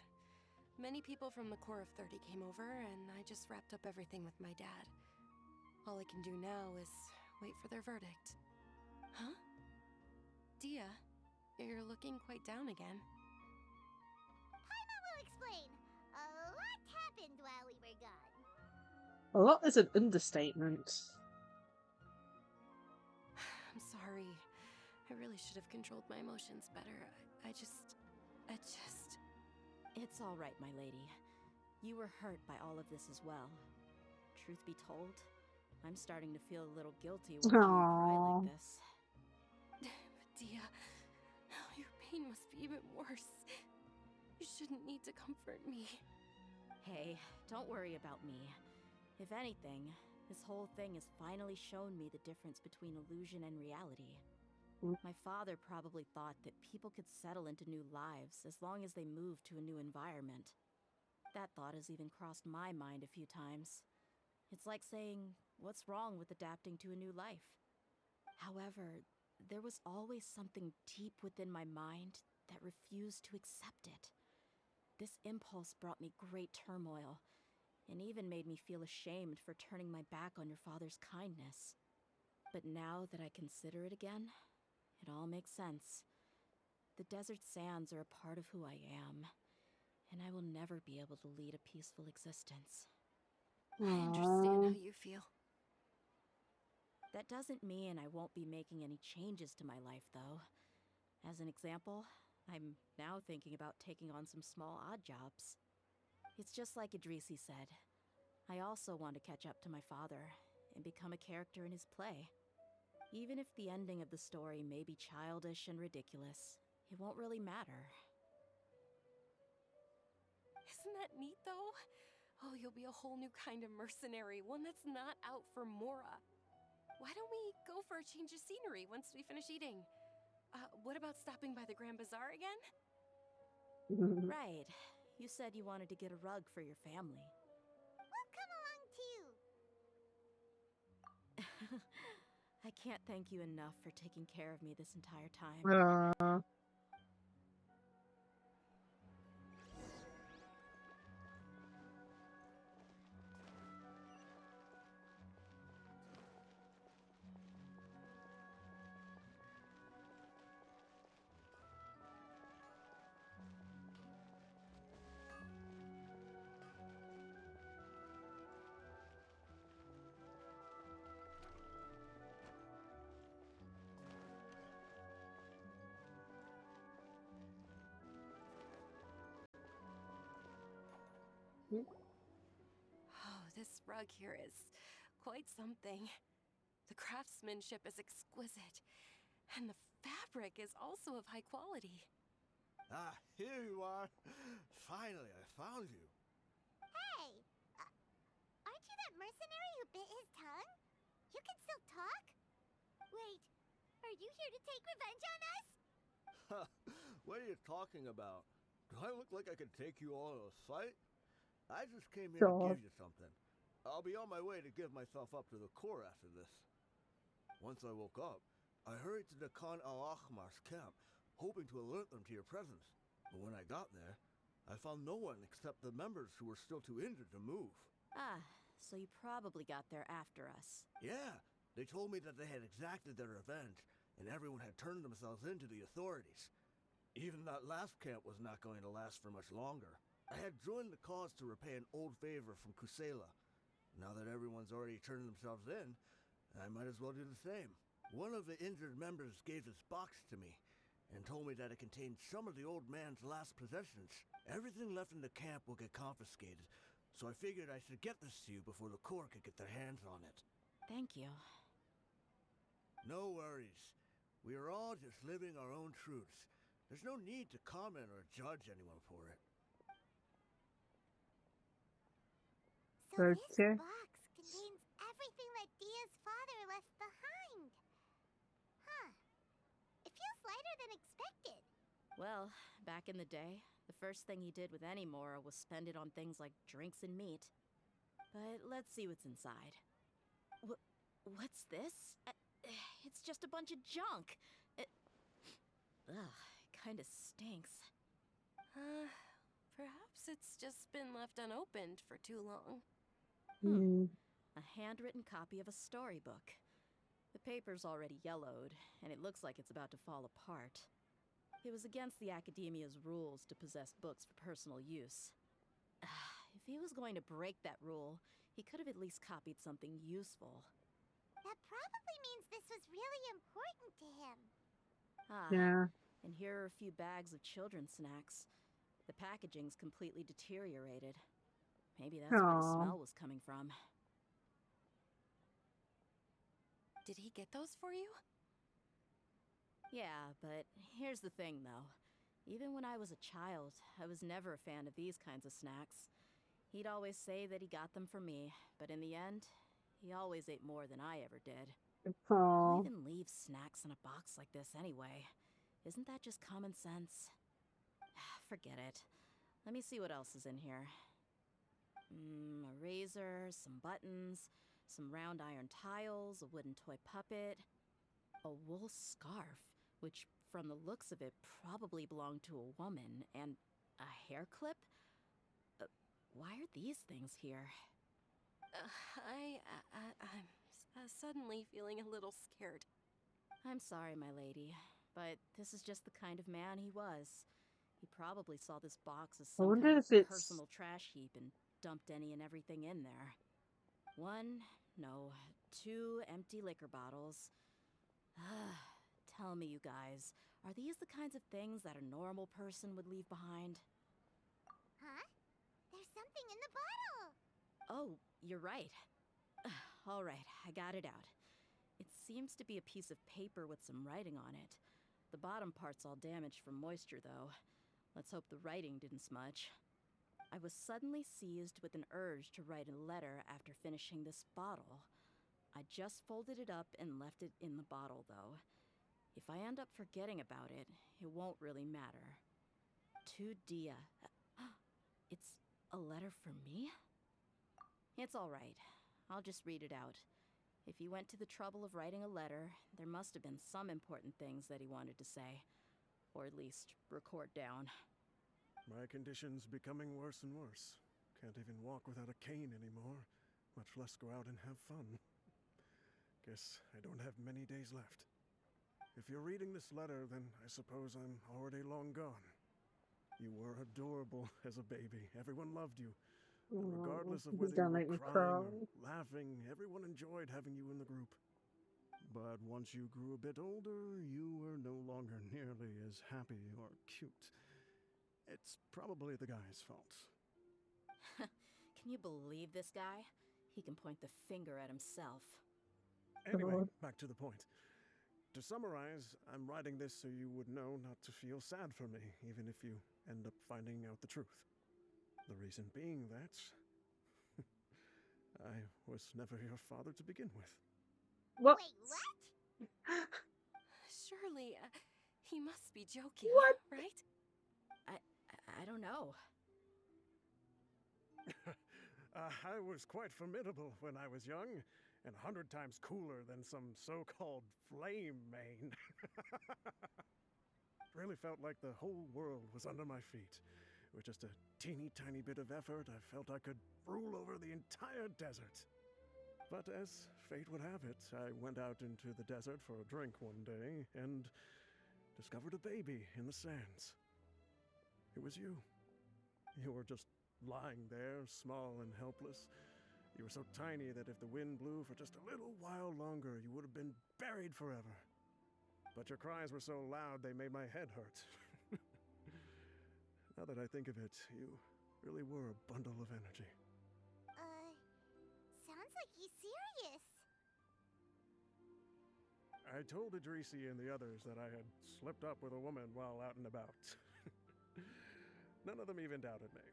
Many people from the Corps of 30 came over, and I just wrapped up everything with my dad. All I can do now is wait for their verdict. Huh? Dehya, you're looking quite down again. Paimon will explain. A lot happened while we were gone. A lot is an understatement. I'm sorry. I really should have controlled my emotions better. I just... It's all right, my lady. You were hurt by all of this as well. Truth be told, I'm starting to feel a little guilty watching you cry Aww. like this. But Dehya, now your pain must be even worse. You shouldn't need to comfort me. Hey, don't worry about me. If anything, this whole thing has finally shown me the difference between illusion and reality. My father probably thought that people could settle into new lives as long as they moved to a new environment. That thought has even crossed my mind a few times. It's like saying, what's wrong with adapting to a new life? However, there was always something deep within my mind that refused to accept it. This impulse brought me great turmoil, and even made me feel ashamed for turning my back on your father's kindness. But now that I consider it again, it all makes sense. The desert sands are a part of who I am, and I will never be able to lead a peaceful existence. I understand Aww. how you feel. That doesn't mean I won't be making any changes to my life, though. As an example, I'm now thinking about taking on some small odd jobs. It's just like Idrisi said. I also want to catch up to my father and become a character in his play. Even if the ending of the story may be childish and ridiculous, it won't really matter. Isn't that neat, though? Oh, you'll be a whole new kind of mercenary, one that's not out for Mora. Why don't we go for a change of scenery once we finish eating? What about stopping by the Grand Bazaar again? Right. You said you wanted to get a rug for your family. We'll come along too. I can't thank you enough for taking care of me this entire time. Aww. Oh, this rug here is quite something. The craftsmanship is exquisite, and the fabric is also of high quality. Ah, here you are. Finally, I found you. Hey, aren't you that mercenary who bit his tongue? You can still talk? Wait, are you here to take revenge on us? What are you talking about? Do I look like I could take you all in a fight? I just came here to God. give you something. I'll be on my way to give myself up to the Corps after this. Once I woke up, I hurried to the Khan al-Ahmar's camp, hoping to alert them to your presence. But when I got there, I found no one except the members who were still too injured to move. Ah, so you probably got there after us. Yeah, they told me that they had exacted their revenge, and everyone had turned themselves in to the authorities. Even that last camp was not going to last for much longer. I had joined the cause to repay an old favor from Kusela. Now that everyone's already turned themselves in, I might as well do the same. One of the injured members gave this box to me, and told me that it contained some of the old man's last possessions. Everything left in the camp will get confiscated, so I figured I should get this to you before the court could get their hands on it. Thank you. No worries. We are all just living our own truths. There's no need to comment or judge anyone for it. So Okay. this box contains everything that Dia's father left behind. Huh. It feels lighter than expected. Well, back in the day, the first thing he did with any Mora was spend it on things like drinks and meat. But let's see what's inside. What's this? It's just a bunch of junk. Ugh, it kinda stinks. Perhaps it's just been left unopened for too long. A handwritten copy of a storybook. The paper's already yellowed, and it looks like it's about to fall apart. It was against the Academia's rules to possess books for personal use. If he was going to break that rule, he could have at least copied something useful. That probably means this was really important to him. Yeah. And here are a few bags of children's snacks. The packaging's completely deteriorated. Maybe that's where the Aw. smell was coming from. Did he get those for you? Yeah, but here's the thing, though. Even when I was a child, I was never a fan of these kinds of snacks. He'd always say that he got them for me, but in the end, he always ate more than I ever did. Who Aw. even leaves snacks in a box like this anyway? Isn't that just common sense? Forget it. Let me see what else is in here. A razor, some buttons, some round iron tiles, a wooden toy puppet, a wool scarf, which from the looks of it probably belonged to a woman, and a hair clip? Why are these things here? I'm suddenly feeling a little scared. I'm sorry, my lady, but this is just the kind of man he was. He probably saw this box as I some wonder kind if of it's personal trash heap and dumped any and everything in there. 2 empty liquor bottles. Tell me, you guys, are these the kinds of things that a normal person would leave behind? Huh? There's something in the bottle! Oh, you're right. All right, I got it out. It seems to be a piece of paper with some writing on it. The bottom part's all damaged from moisture, though. Let's hope the writing didn't smudge. I was suddenly seized with an urge to write a letter after finishing this bottle. I just folded it up and left it in the bottle, though. If I end up forgetting about it, it won't really matter. To Dehya. It's a letter for me? It's all right. I'll just read it out. If he went to the trouble of writing a letter, there must have been some important things that he wanted to say. Or at least record down. My condition's becoming worse and worse. Can't even walk without a cane anymore, much less go out and have fun. Guess I don't have many days left. If you're reading this letter, then I suppose I'm already long gone. You were adorable as a baby. Everyone loved you. And regardless of He's whether you gonna were make me crying cry. or laughing, everyone enjoyed having you in the group. But once you grew a bit older, you were no longer nearly as happy or cute. It's probably the guy's fault. Can you believe this guy? He can point the finger at himself. Anyway, God. back to the point. To summarize, I'm writing this so you would know not to feel sad for me, even if you end up finding out the truth. The reason being that I was never your father to begin with. What? Wait, what? Surely, he must be joking, What? right? I don't know. I was quite formidable when I was young, and 100 times cooler than some so-called flame main. Really felt like the whole world was under my feet. With just a teeny tiny bit of effort, I felt I could rule over the entire desert. But as fate would have it, I went out into the desert for a drink one day and discovered a baby in the sands. It was you. You were just lying there, small and helpless. You were so tiny that if the wind blew for just a little while longer, you would have been buried forever. But your cries were so loud they made my head hurt. Now that I think of it, you really were a bundle of energy. Sounds like he's serious. I told Idrisi and the others that I had slipped up with a woman while out and about. None of them even doubted me.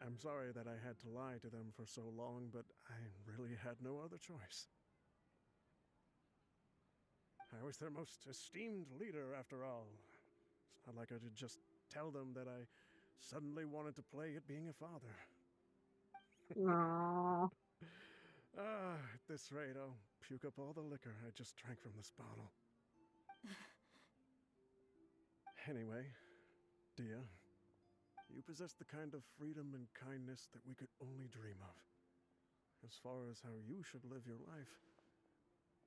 I'm sorry that I had to lie to them for so long, but I really had no other choice. I was their most esteemed leader, after all. It's not like I could just tell them that I suddenly wanted to play at being a father. Aww. At this rate, I'll puke up all the liquor I just drank from this bottle. Anyway, Dehya, you possess the kind of freedom and kindness that we could only dream of. As far as how you should live your life,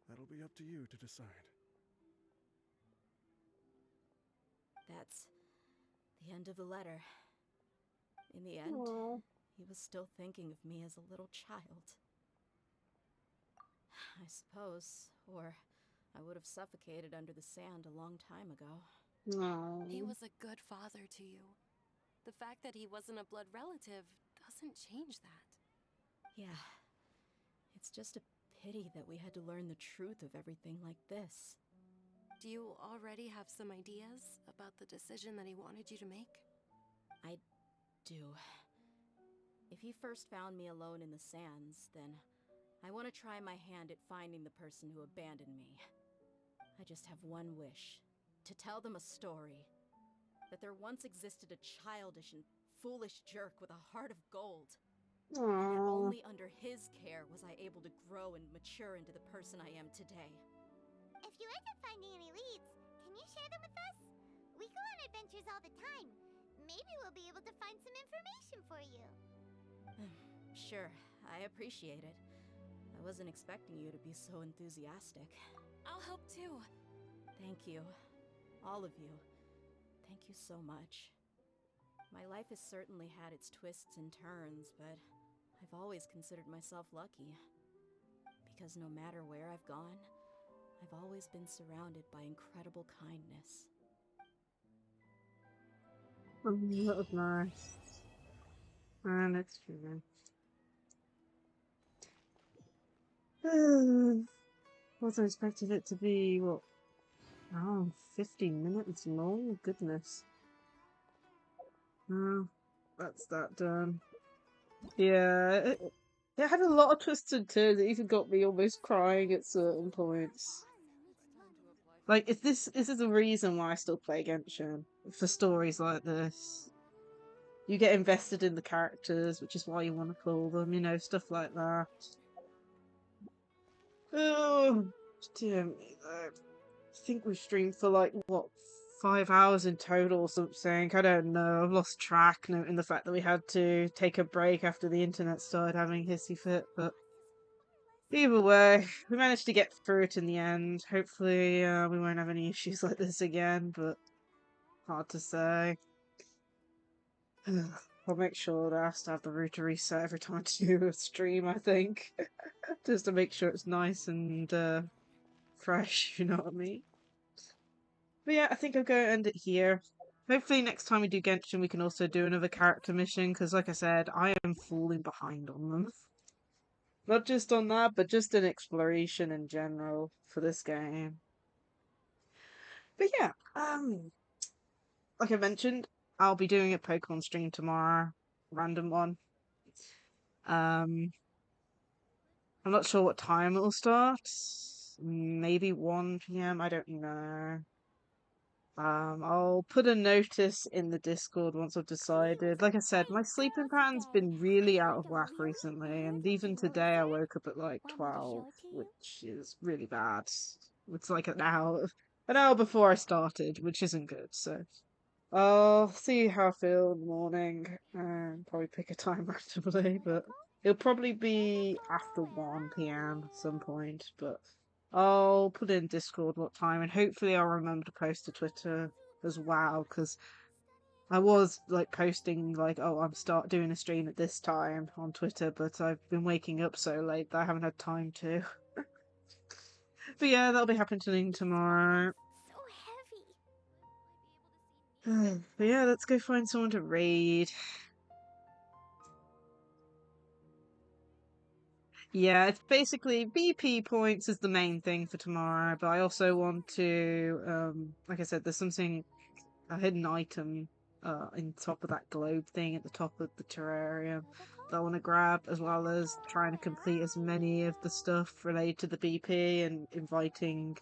that'll be up to you to decide. That's the end of the letter. In the end, Aww. he was still thinking of me as a little child. I suppose, or I would have suffocated under the sand a long time ago. He Aww. was a good father to you. The fact that he wasn't a blood relative doesn't change that. Yeah. It's just a pity that we had to learn the truth of everything like this. Do you already have some ideas about the decision that he wanted you to make? I do. If he first found me alone in the sands, then I want to try my hand at finding the person who abandoned me. I just have one wish. To tell them a story. That there once existed a childish and foolish jerk with a heart of gold. And that Aww. only under his care was I able to grow and mature into the person I am today. If you end up finding any leads, can you share them with us? We go on adventures all the time. Maybe we'll be able to find some information for you. Sure, I appreciate it. I wasn't expecting you to be so enthusiastic. I'll help too. Thank you. All of you. Thank you so much. My life has certainly had its twists and turns, but I've always considered myself lucky. Because no matter where I've gone, I've always been surrounded by incredible kindness. That was nice. And it's true. Wasn't expecting it to be, what? Oh, 15 minutes long? Goodness. That's that done. Yeah, it had a lot of twists and turns. It even got me almost crying at certain points. Like, if this is the reason why I still play Genshin, for stories like this. You get invested in the characters, which is why you want to call them, stuff like that. Oh, dear me, though. I think we've streamed for like, what, 5 hours in total or something. I don't know. I've lost track, noting the fact that we had to take a break after the internet started having hissy fit, but either way, we managed to get through it in the end. Hopefully, we won't have any issues like this again, but hard to say. I'll make sure that I have to have the router reset every time I do a stream, I think. Just to make sure it's nice and fresh, you know what I mean? But yeah, I think I'll go end it here. Hopefully next time we do Genshin we can also do another character mission, because like I said, I am falling behind on them. Not just on that, but just in exploration in general for this game. But yeah, like I mentioned, I'll be doing a Pokemon stream tomorrow. Random one. Um, I'm not sure what time it will start. Maybe 1 p.m. I don't know. I'll put a notice in the Discord once I've decided. Like I said, my sleeping pattern's been really out of whack recently, and even today I woke up at like 12, which is really bad. It's like an hour before I started, which isn't good, so I'll see how I feel in the morning and probably pick a time randomly, but it'll probably be after 1 p.m. at some point. But I'll put in Discord what time, and hopefully I'll remember to post to Twitter as well, because I was like posting like, oh, I'm start doing a stream at this time on Twitter, but I've been waking up so late that I haven't had time to. But yeah, that'll be happening tomorrow. So heavy. But yeah, let's go find someone to raid. Yeah, it's basically BP points is the main thing for tomorrow, but I also want to, like I said, there's something, a hidden item, in top of that globe thing at the top of the terrarium that I want to grab, as well as trying to complete as many of the stuff related to the BP and inviting,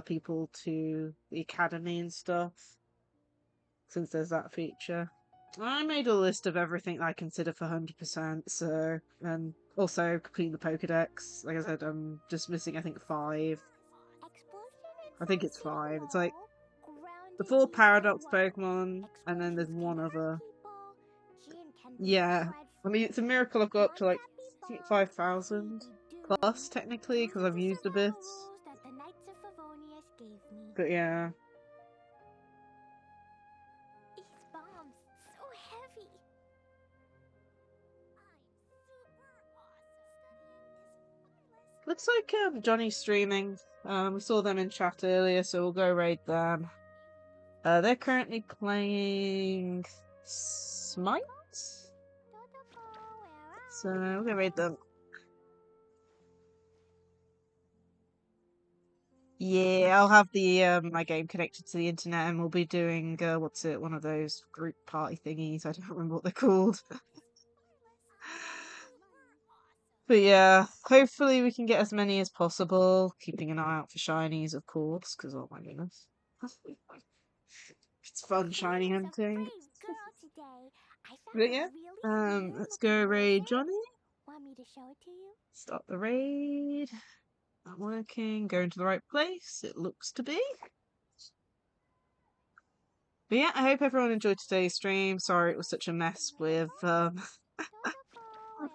people to the academy and stuff, since there's that feature. I made a list of everything that I consider for 100%, so, and also completing the Pokedex. Like I said, I'm just missing, I think, 5. I think it's 5. It's like the 4 Paradox Pokemon, and then there's one other. Yeah, I mean, it's a miracle I've got up to like, I think 5,000 plus, technically, because I've used a bit. But yeah. These bombs, so heavy. Looks like Johnny's streaming. We saw them in chat earlier, so we'll go raid them. They're currently playing Smite, so we'll go raid them. Yeah, I'll have the my game connected to the internet, and we'll be doing what's it? One of those group party thingies. I don't remember what they're called. But yeah, hopefully we can get as many as possible. Keeping an eye out for shinies, of course, because oh my goodness, it's fun shiny hunting. But yeah, let's go raid Johnny. Want me to show it to you? Start the raid. Not working. Going to the right place. It looks to be. But yeah, I hope everyone enjoyed today's stream. Sorry it was such a mess with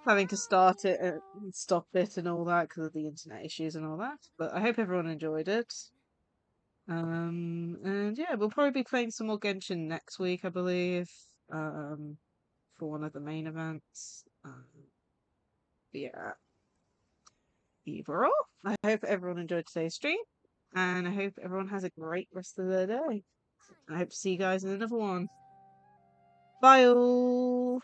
having to start it and stop it and all that because of the internet issues and all that. But I hope everyone enjoyed it. And yeah, we'll probably be playing some more Genshin next week, I believe. For one of the main events. Yeah. Overall, I hope everyone enjoyed today's stream, and I hope everyone has a great rest of their day. I hope to see you guys in another one. Bye all!